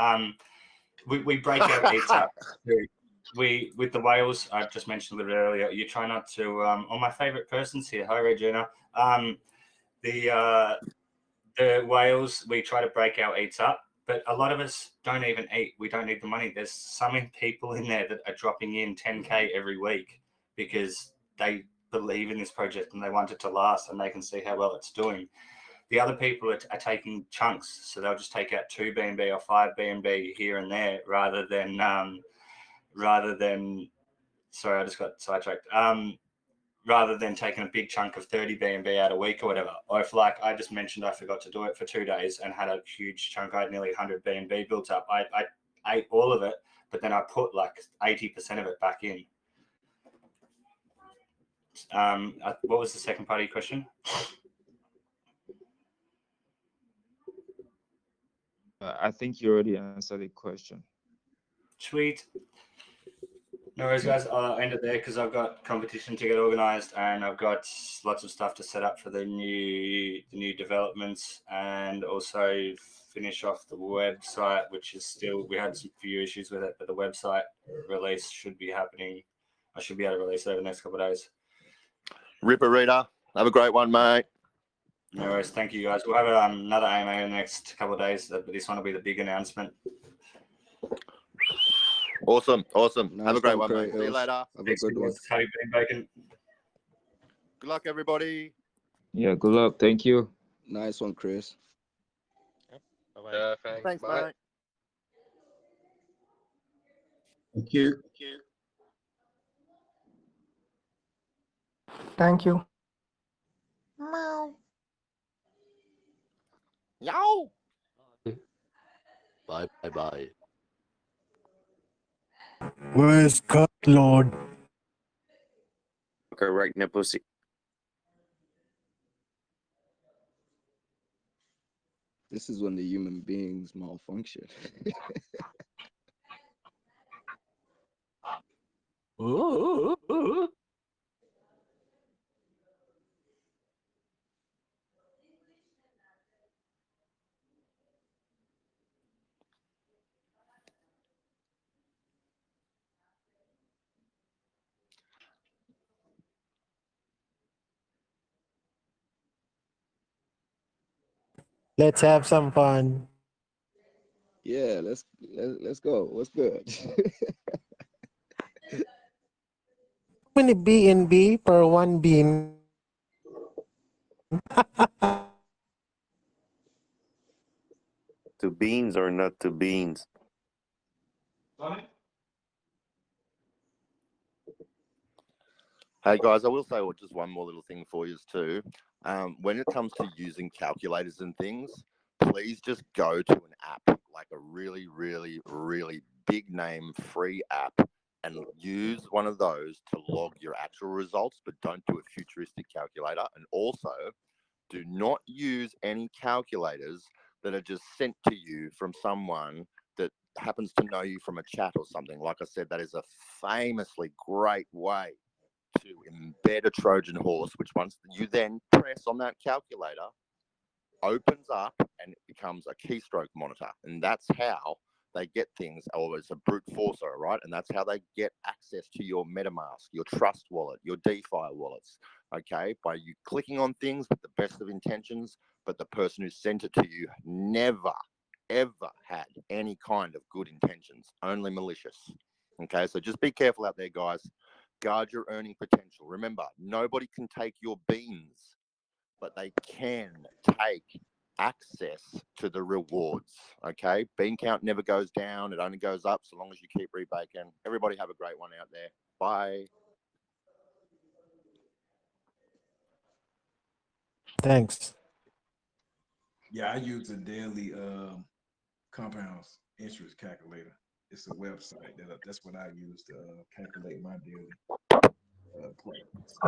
we break our eats up. With the whales, I just mentioned a little bit earlier, you try not to. All my favorite persons here. Hi, Regina. The whales, we try to break our eats up, but a lot of us don't even eat. We don't need the money. There's some people in there that are dropping in 10K every week because they believe in this project and they want it to last and they can see how well it's doing. The other people are taking chunks, so they'll just take out 2 BNB or 5 BNB here and there rather than sorry, I just got sidetracked. Rather than taking a big chunk of 30 BNB out a week or whatever. Or if, like I just mentioned, I forgot to do it for 2 days and had a huge chunk, I had nearly 100 BNB built up. ate all of it, but then I put like 80% of it back in. What was the second part of your question? I think you already answered the question. Sweet. No worries, guys. I'll end it there because I've got competition to get organized and I've got lots of stuff to set up for the new developments, and also finish off the website, which is still, we had some few issues with it, but the website release should be happening. I should be able to release it over the next couple of days. Ripper Reader, have a great one, mate. No worries. Thank you, guys. We'll have another AMA in the next couple of days, but this one will be the big announcement. Awesome. Nice Have a great one, one, mate. See you later. Have a Thanks, good one. guys. Happy bacon. Good luck, everybody. Yeah, good luck. Thank you. Nice one, Chris. Bye-bye. Thanks, Bye. mate. Thank you. Thank you. Meow. Yow. Bye. Where's God, Lord? Okay, right now, pussy. This is when the human beings malfunction. Let's have some fun. Yeah, let's go. What's good? How many B&B per one bean? To beans or not to beans? Hey guys, I will say just one more little thing for you too. When it comes to using calculators and things, please just go to an app, like a really, really, really big name free app, and use one of those to log your actual results, but don't do a futuristic calculator. And also, do not use any calculators that are just sent to you from someone that happens to know you from a chat or something. Like I said, that is a famously great way to embed a Trojan horse, which once you then press on that calculator, opens up and it becomes a keystroke monitor. And that's how they get things, or it's a brute forcer, right? And that's how they get access to your MetaMask, your Trust wallet, your DeFi wallets, okay? By you clicking on things with the best of intentions, but the person who sent it to you never, ever had any kind of good intentions, only malicious, okay? So just be careful out there, guys. Guard your earning potential. Remember, nobody can take your beans, but they can take access to the rewards. Okay, bean count never goes down; it only goes up so long as you keep rebaking. Everybody have a great one out there. Bye. Thanks. Yeah, I use a daily compounds interest calculator. It's a website that's what I use to calculate my daily profits.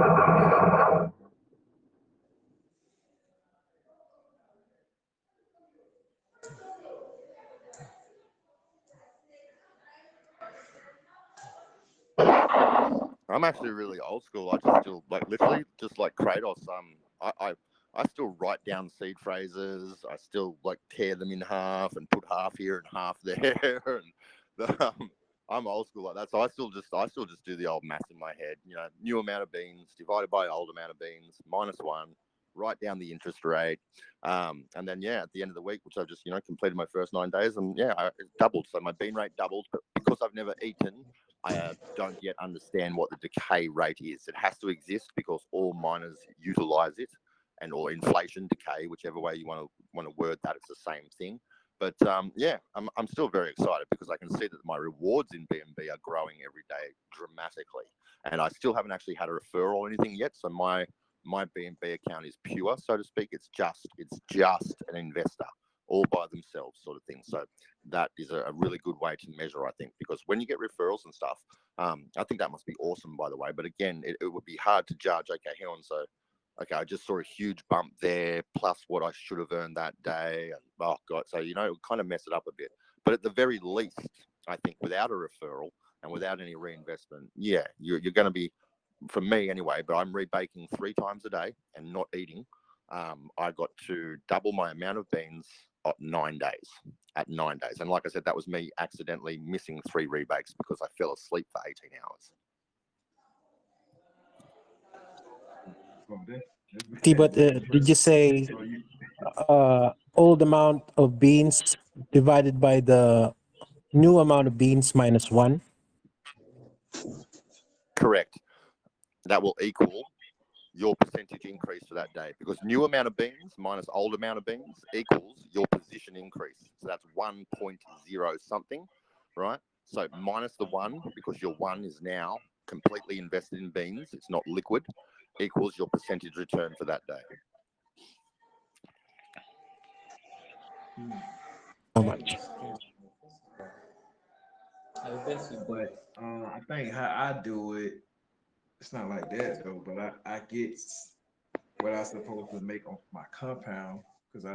I'm actually really old school. I just still literally just like Kratos. I still write down seed phrases. I still tear them in half and put half here and half there. And I'm old school like that. So I still just do the old math in my head. You know, new amount of beans divided by old amount of beans -1. Write down the interest rate, and then at the end of the week, which I've just completed my first 9 days, and it doubled. So my bean rate doubled, but because I've never eaten, I don't yet understand what the decay rate is. It has to exist because all miners utilize it, or inflation decay, whichever way you want to word that, it's the same thing. But I'm still very excited because I can see that my rewards in BNB are growing every day dramatically, and I still haven't actually had a referral or anything yet. So my BNB account is pure, so to speak. It's just an investor all by themselves. themselves, sort of thing. So that is a really good way to measure, I think, because when you get referrals and stuff, I think that must be awesome, by the way. But again, it would be hard to judge. Okay, hang on, so okay, I just saw a huge bump there, plus what I should have earned that day, and oh god, so it would kind of mess it up a bit. But at the very least, I think without a referral and without any reinvestment, yeah, you're going to be, for me anyway, but I'm rebaking 3 times a day and not eating. I got to double my amount of beans at 9 days. And like I said, that was me accidentally missing 3 rebakes because I fell asleep for 18 hours. But did you say old amount of beans divided by the new amount of beans minus 1? Correct. That will equal your percentage increase for that day, because new amount of beans minus old amount of beans equals your position increase. So that's 1.0 something, right? So minus the 1, because your 1 is now completely invested in beans, it's not liquid, equals your percentage return for that day. How much? But I think how I do it, it's not like that though. But I get what I'm supposed to make on my compound, because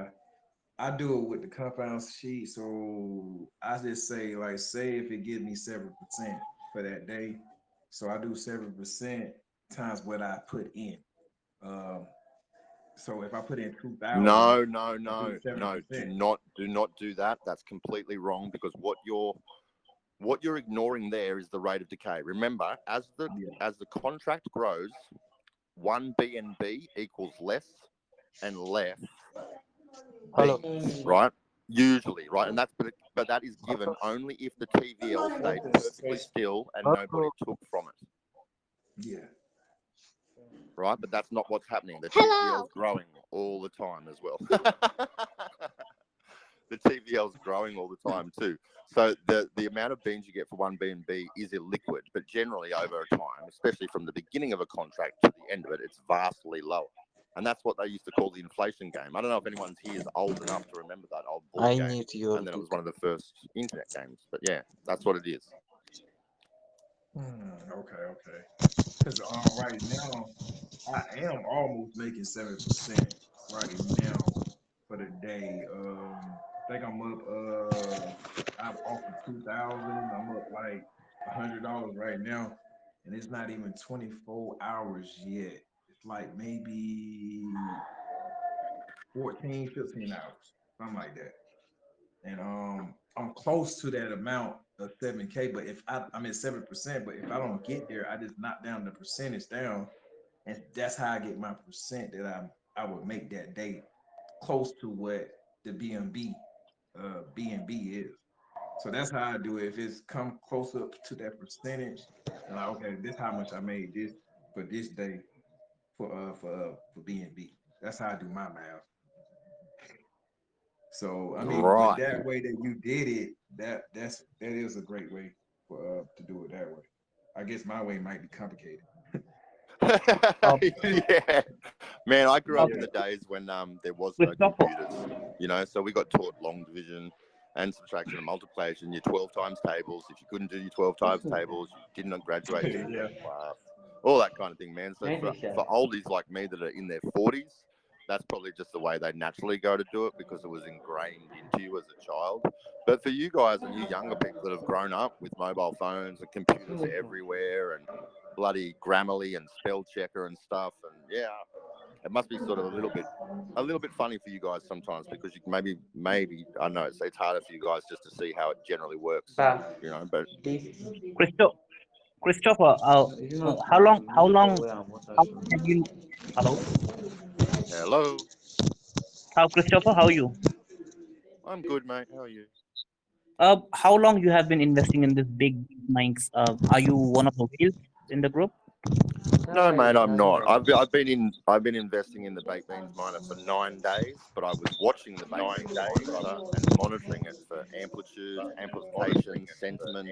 I do it with the compound sheet. So I just say, like, say if it gives me 7% for that day, so I do 7% times what I put in. So if I put in 2,000, No. Do not do that. That's completely wrong, because what you're ignoring there is the rate of decay. Remember, as the contract grows, 1 BNB equals less and less beans, right? Usually, right? And but that is given only if the TVL stayed perfectly still and nobody took from it. Yeah. Right? But that's not what's happening. The TVL is growing all the time as well. The TVL is growing all the time too. So the amount of beans you get for 1 BNB is illiquid, but generally over time, especially from the beginning of a contract to the end of it, it's vastly lower. And that's what they used to call the inflation game. I don't know if anyone's here is old enough to remember that old board game. And then it was one of the first internet games. But yeah, that's what it is. Okay. Because right now, I am almost making 7% right now for the day. I think I'm up. I'm off of 2,000. I'm up like $100 right now, and it's not even 24 hours yet. It's like maybe 14, 15 hours, something like that. And I'm close to that amount of 7K. But if I'm at 7%, but if I don't get there, I just knock down the percentage down, and that's how I get my percent that I would make that day, close to what the BNB is. So that's how I do it. If it's come close up to that percentage, and like, okay, this how much I made this for this day for BNB. That's how I do my math. So I mean, but that way that you did it, that is a great way for to do it that way. I guess my way might be complicated. Yeah, man, I grew up in the days when there was no computers, so we got taught long division and subtraction and multiplication, your 12 times tables. If you couldn't do your 12 times tables, you did not graduate class, all that kind of thing, man. So for oldies like me that are in their 40s, that's probably just the way they naturally go to do it, because it was ingrained into you as a child. But for you guys and you younger people that have grown up with mobile phones and computers everywhere and bloody Grammarly and spell checker and stuff, and yeah, it must be sort of a little bit funny for you guys sometimes, because you maybe I don't know, it's harder for you guys just to see how it generally works, But Christopher, how long have you? Hello. Christopher, how are you? I'm good, mate. How are you? How long you have been investing in this big mines? Are you one of the whales in the group? No, mate, I'm not. I've been investing in the baked beans miner for 9 days, but I was watching the baked beans miner and monitoring it for amplitude, amplification, sentiment,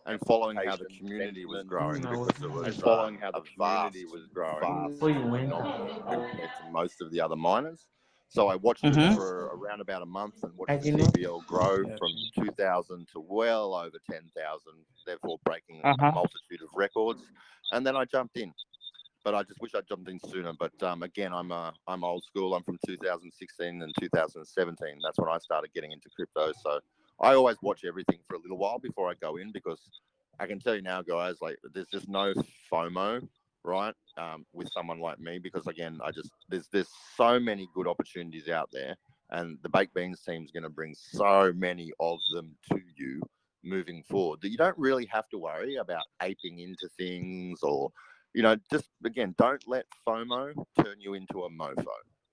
and following how the community was growing, because it was a vast phenomenon compared to most of the other miners. So I watched it Mhm. for around about a month and watched the CBL grow from 2,000 to well over 10,000, therefore breaking a multitude of records. And then I jumped in. But I just wish I'd jumped in sooner. But again, I'm old school. I'm from 2016 and 2017. That's when I started getting into crypto. So I always watch everything for a little while before I go in, because I can tell you now, guys, like there's just no FOMO, right? With someone like me, because again, there's so many good opportunities out there, and the Baked Beans team is going to bring so many of them to you moving forward that you don't really have to worry about aping into things, or just again, don't let FOMO turn you into a mofo,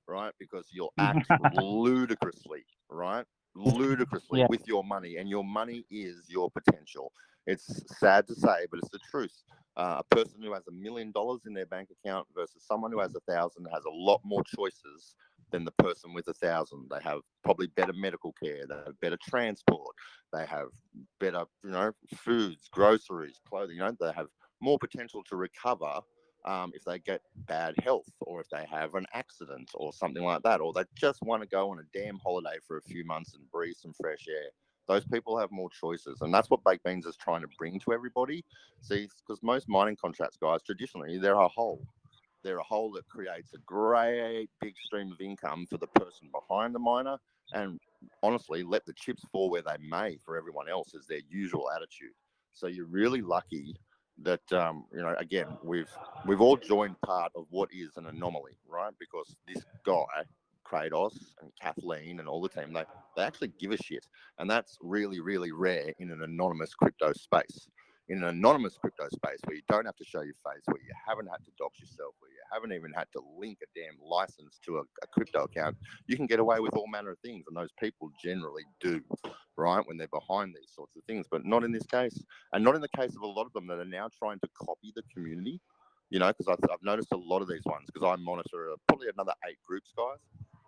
right? Because you'll act ludicrously, right? Ludicrously Yeah. with your money, and your money is your potential. It's sad to say, but it's the truth. A person who has $1 million in their bank account versus someone who has 1,000 has a lot more choices than the person with 1,000. They have probably better medical care. They have better transport. They have better, foods, groceries, clothing. They have more potential to recover if they get bad health, or if they have an accident or something like that, or they just want to go on a damn holiday for a few months and breathe some fresh air. Those people have more choices, and that's what Baked Beans is trying to bring to everybody. See, because most mining contracts, guys, traditionally they're a hole. They're a hole that creates a great big stream of income for the person behind the miner, and honestly, let the chips fall where they may for everyone else is their usual attitude. So you're really lucky that again, we've all joined part of what is an anomaly, right? Because this guy, Kratos and Kathleen and all the team, they actually give a shit, and that's really, really rare in an anonymous crypto space. In an anonymous crypto space where you don't have to show your face, where you haven't had to dox yourself, where you haven't even had to link a damn license to a crypto account, you can get away with all manner of things, and those people generally do, right, when they're behind these sorts of things. But not in this case, and not in the case of a lot of them that are now trying to copy the community, because I've noticed a lot of these ones, because I monitor probably another 8 groups, guys.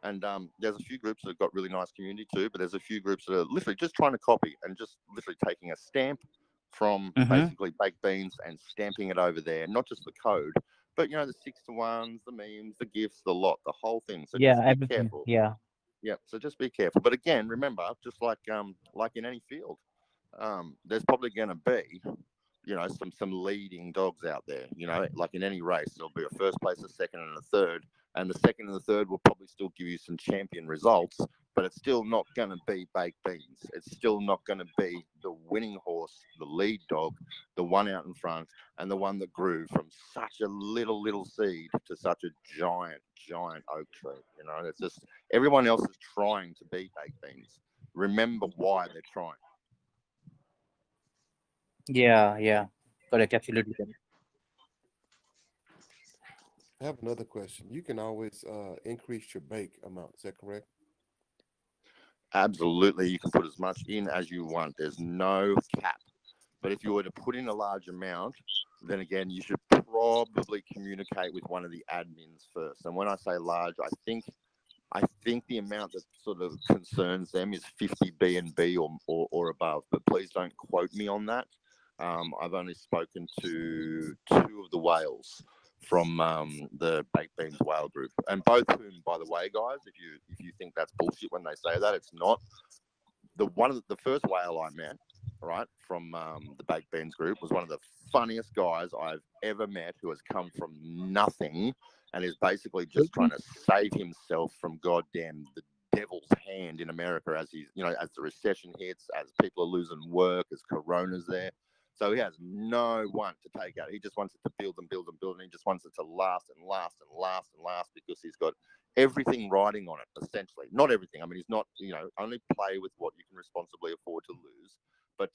And there's a few groups that have got really nice community too, but there's a few groups that are literally just trying to copy and just literally taking a stamp from basically Baked Beans and stamping it over there, not just the code, but the 6-to-1s, the memes, the gifts, the lot, the whole thing. So Yeah, just be everything. careful. Yeah. Yeah, so just be careful. But again, remember, just like in any field, there's probably going to be some leading dogs out there. Like in any race, there'll be a first place, a second, and a third, and the second and the third will probably still give you some champion results, but it's still not going to be Baked Beans. It's still not going to be the winning horse, the lead dog, the one out in front, and the one that grew from such a little seed to such a giant oak tree. It's just everyone else is trying to be Baked Beans. Remember why they're trying. Yeah. Correct. Absolutely correct. I have another question. You can always increase your bake amount. Is that correct? Absolutely. You can put as much in as you want. There's no cap. But if you were to put in a large amount, then again, you should probably communicate with one of the admins first. And when I say large, I think the amount that sort of concerns them is 50 BNB or above. But please don't quote me on that. I've only spoken to 2 of the whales from the Baked Beans whale group, and both whom, by the way, guys, if you think that's bullshit when they say that, it's not. The first whale I met, right, from the Baked Beans group, was one of the funniest guys I've ever met, who has come from nothing and is basically just trying to save himself from goddamn the devil's hand in America as as the recession hits, as people are losing work, as Corona's there. So he has no one to take out. He just wants it to build and build and build, and he just wants it to last and last and last and last, because he's got everything riding on it, essentially. Not everything. I mean, he's not, only play with what you can responsibly afford to lose. But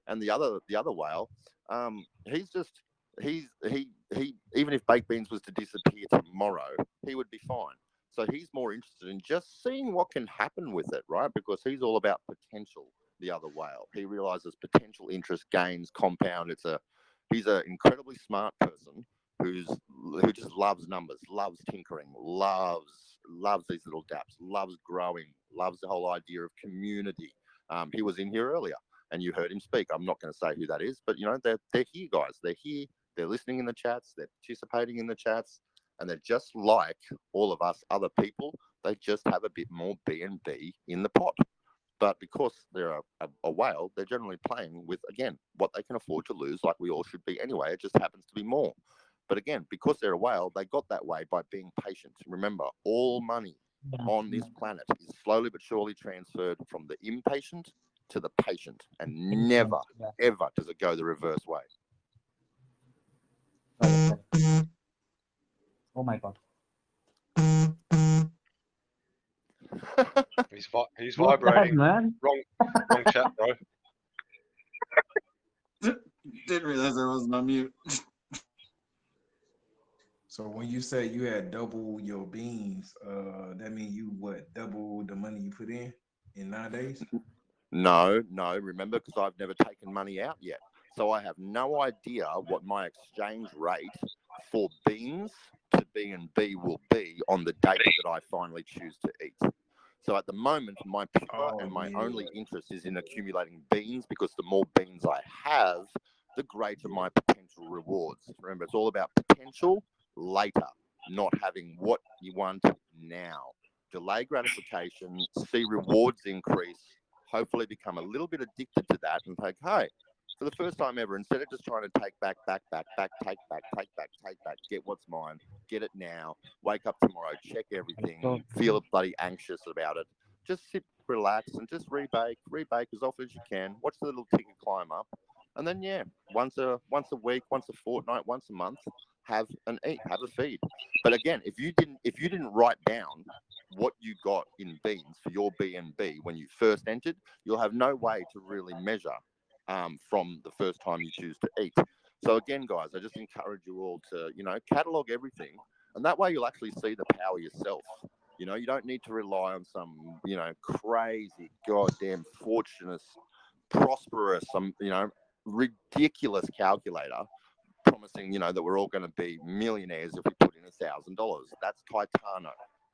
and the other whale, he's just he even if Baked Beans was to disappear tomorrow, he would be fine. So he's more interested in just seeing what can happen with it, right? Because he's all about potential. The other whale, he realizes potential, interest, gains, compound. He's an incredibly smart person who just loves numbers, loves tinkering, loves these little dApps, loves growing, loves the whole idea of community. He was in here earlier, and you heard him speak. I'm not going to say who that is, but they're here, guys. They're here. They're listening in the chats. They're participating in the chats, and they're just like all of us other people They just have a bit more BNB in the pot. But because they're a whale, they're generally playing with, again, what they can afford to lose, like we all should be anyway. It just happens to be more. But again, because they're a whale, they got that way by being patient. Remember, all money on this planet is slowly but surely transferred from the impatient to the patient, and never, ever does it go the reverse way. Oh my God. He's What the heck, vibrating. man? Wrong chat, bro. Didn't realize I was on mute. So when you say you had double your beans, that mean you double the money you put in 9 days? No, remember, because I've never taken money out yet. So I have no idea what my exchange rate for beans to BNB will be on the date that I finally choose to eat. So at the moment, my pure and my only interest is in accumulating beans, because the more beans I have, the greater my potential rewards. Remember, it's all about potential later, not having what you want now. Delay gratification, see rewards increase, hopefully become a little bit addicted to that and think, hey, for the first time ever, instead of just trying to take back, take back, get what's mine, get it now, wake up tomorrow, check everything, feel bloody anxious about it, just sit, relax, and just rebake as often as you can, watch the little ticker climb up, and then, yeah, once a week, once a fortnight, once a month, have a feed. But again, if you didn't write down what you got in beans for your BNB when you first entered, you'll have no way to really measure from the first time you choose to eat. So again, guys, I just encourage you all to, catalog everything, and that way you'll actually see the power yourself. You don't need to rely on some, crazy, goddamn fortunate, prosperous, ridiculous calculator promising, that we're all going to be millionaires if we put in $1,000. That's Titano.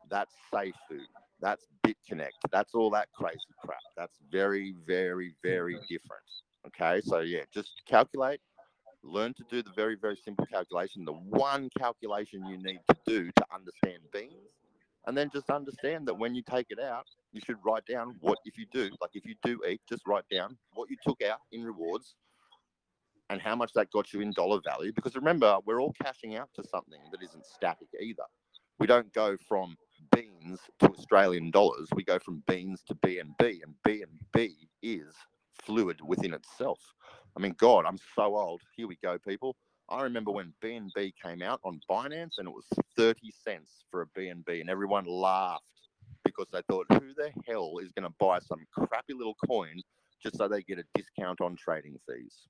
That's SafeFood. That's BitConnect. That's all that crazy crap. That's very, very, very different. Okay, so yeah, just calculate. Learn to do the very, very simple calculation. The one calculation you need to do to understand beans, and then just understand that when you take it out, you should write down what, if you do eat, just write down what you took out in rewards and how much that got you in dollar value. Because remember, we're all cashing out to something that isn't static either. We don't go from beans to Australian dollars. We go from beans to BNB, and BNB is fluid within itself. I mean, God, I'm so old. Here we go, people. I remember when BNB came out on Binance, and it was 30 cents for a BNB, and everyone laughed because they thought, who the hell is going to buy some crappy little coin just so they get a discount on trading fees?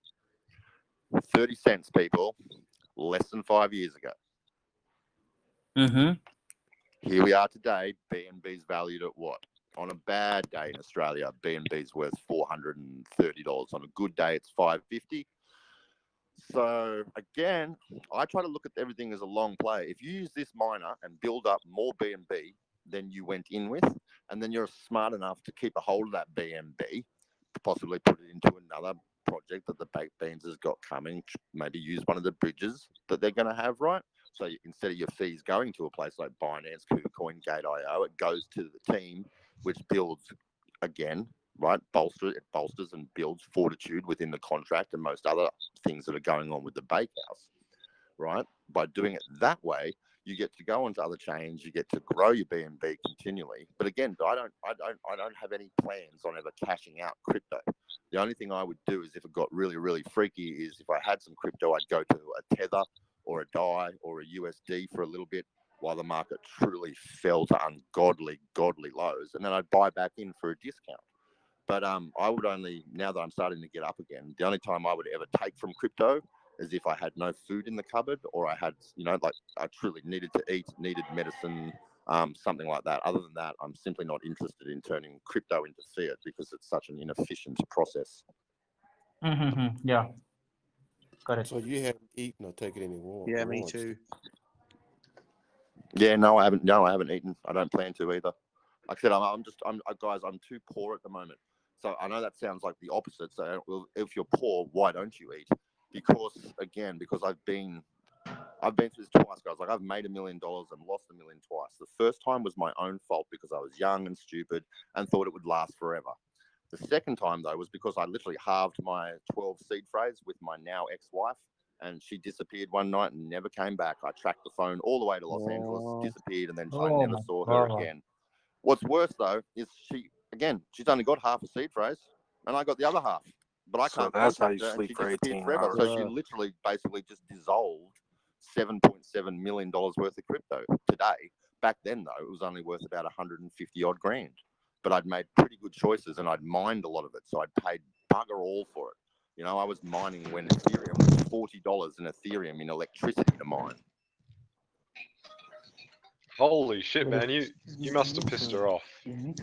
30 cents, people, less than 5 years ago. Mm-hmm. Here we are today. BNB's valued at what? On a bad day in Australia, BNB's worth $430. On a good day, it's $550. So again, I try to look at everything as a long play. If you use this miner and build up more BNB than you went in with, and then you're smart enough to keep a hold of that BNB, possibly put it into another project that the baked beans has got coming, maybe use one of the bridges that they're going to have, right? So instead of your fees going to a place like Binance, KuCoin, Gate.io, it goes to the team, which builds, again, right, it bolsters and builds fortitude within the contract and most other things that are going on with the bakehouse, right? By doing it that way, you get to go onto other chains, you get to grow your BNB continually. But again, I don't have any plans on ever cashing out crypto. The only thing I would do is, if it got really, really freaky, is if I had some crypto, I'd go to a Tether or a DAI or a USD for a little bit while the market truly fell to ungodly, godly lows, and then I'd buy back in for a discount. But I would only, now that I'm starting to get up again, the only time I would ever take from crypto is if I had no food in the cupboard, or I had, like I truly needed to eat, needed medicine, something like that. Other than that, I'm simply not interested in turning crypto into fiat because it's such an inefficient process. Mm-hmm. Yeah. Correct. So you haven't eaten or taken any warm? Yeah, me too. Yeah, no, I haven't. No, I haven't eaten. I don't plan to either. Like I said, guys, I'm too poor at the moment. So I know that sounds like the opposite. So if you're poor, why don't you eat? Because I've been I've been through this twice, guys. Like, I've made $1 million and lost $1 million twice. The first time was my own fault because I was young and stupid and thought it would last forever. The second time, though, was because I literally halved my 12 seed phrase with my now ex-wife, and she disappeared one night and never came back. I tracked the phone all the way to Los Angeles, disappeared, and then I never saw her again. What's worse, though, is she's only got half a seed phrase, and I got the other half. But I can't contact her, and she disappeared forever. So she literally basically just dissolved $7.7 million worth of crypto today. Back then, though, it was only worth about 150 odd grand. But I'd made pretty good choices, and I'd mined a lot of it, so I'd paid bugger all for it. You know, I was mining when Ethereum was $40 in Ethereum in electricity to mine. Holy shit, man! You must have pissed her off. No,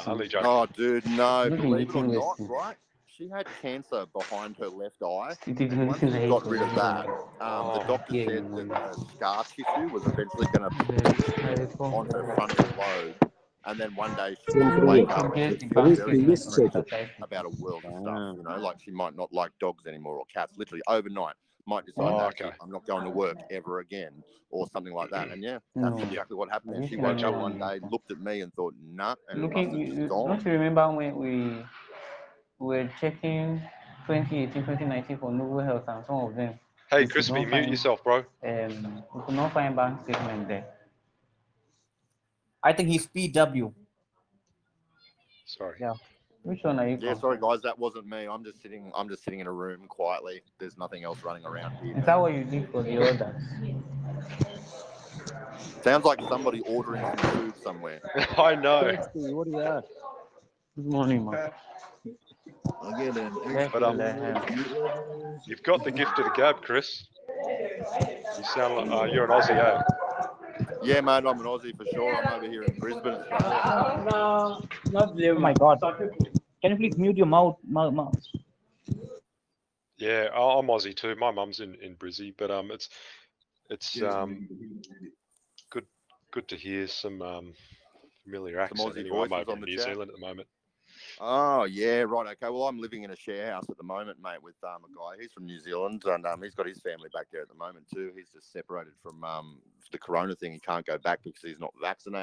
only joking. Oh, dude, no. Believe it or not, right? She had cancer behind her left eye, and once she got rid of that, the doctor said that the scar tissue was eventually going to persist on her frontal lobe. And then one day she would wake up and feel very different about a world of stuff, you know, like she might not like dogs anymore or cats, literally overnight. Might decide I'm not going to work ever again or something like that. And yeah, that's exactly what happened. And she woke up one day, looked at me and thought, nah, and it must have just gone. Don't you remember when we were checking 2018, 2019 for Noble Health and some of them? Hey, Crispy, mute yourself, bro. We could not find bank statement there. I think he's PW. Sorry. Yeah. Which one are you? Yeah, sorry guys, that wasn't me. I'm just sitting in a room quietly. There's nothing else running around here. Is that what you did for the others? Sounds like somebody ordering some food somewhere. I know. What do you have? Good morning, man. I get an You've got the gift of the gab, Chris. You sound like you're an Aussie, eh? Yeah, mate, I'm an Aussie for sure. I'm over here in Brisbane, Australia. Oh my God! Can you please mute your mouth? Yeah, I'm Aussie too. My mum's in Brizzy, but it's good to hear some familiar accent. Anyway, I'm over in New Zealand at the moment. Oh yeah, right. Okay. Well, I'm living in a share house at the moment, mate, with a guy. He's from New Zealand, and he's got his family back there at the moment too. He's just separated from the corona thing. He can't go back because he's not vaccinated.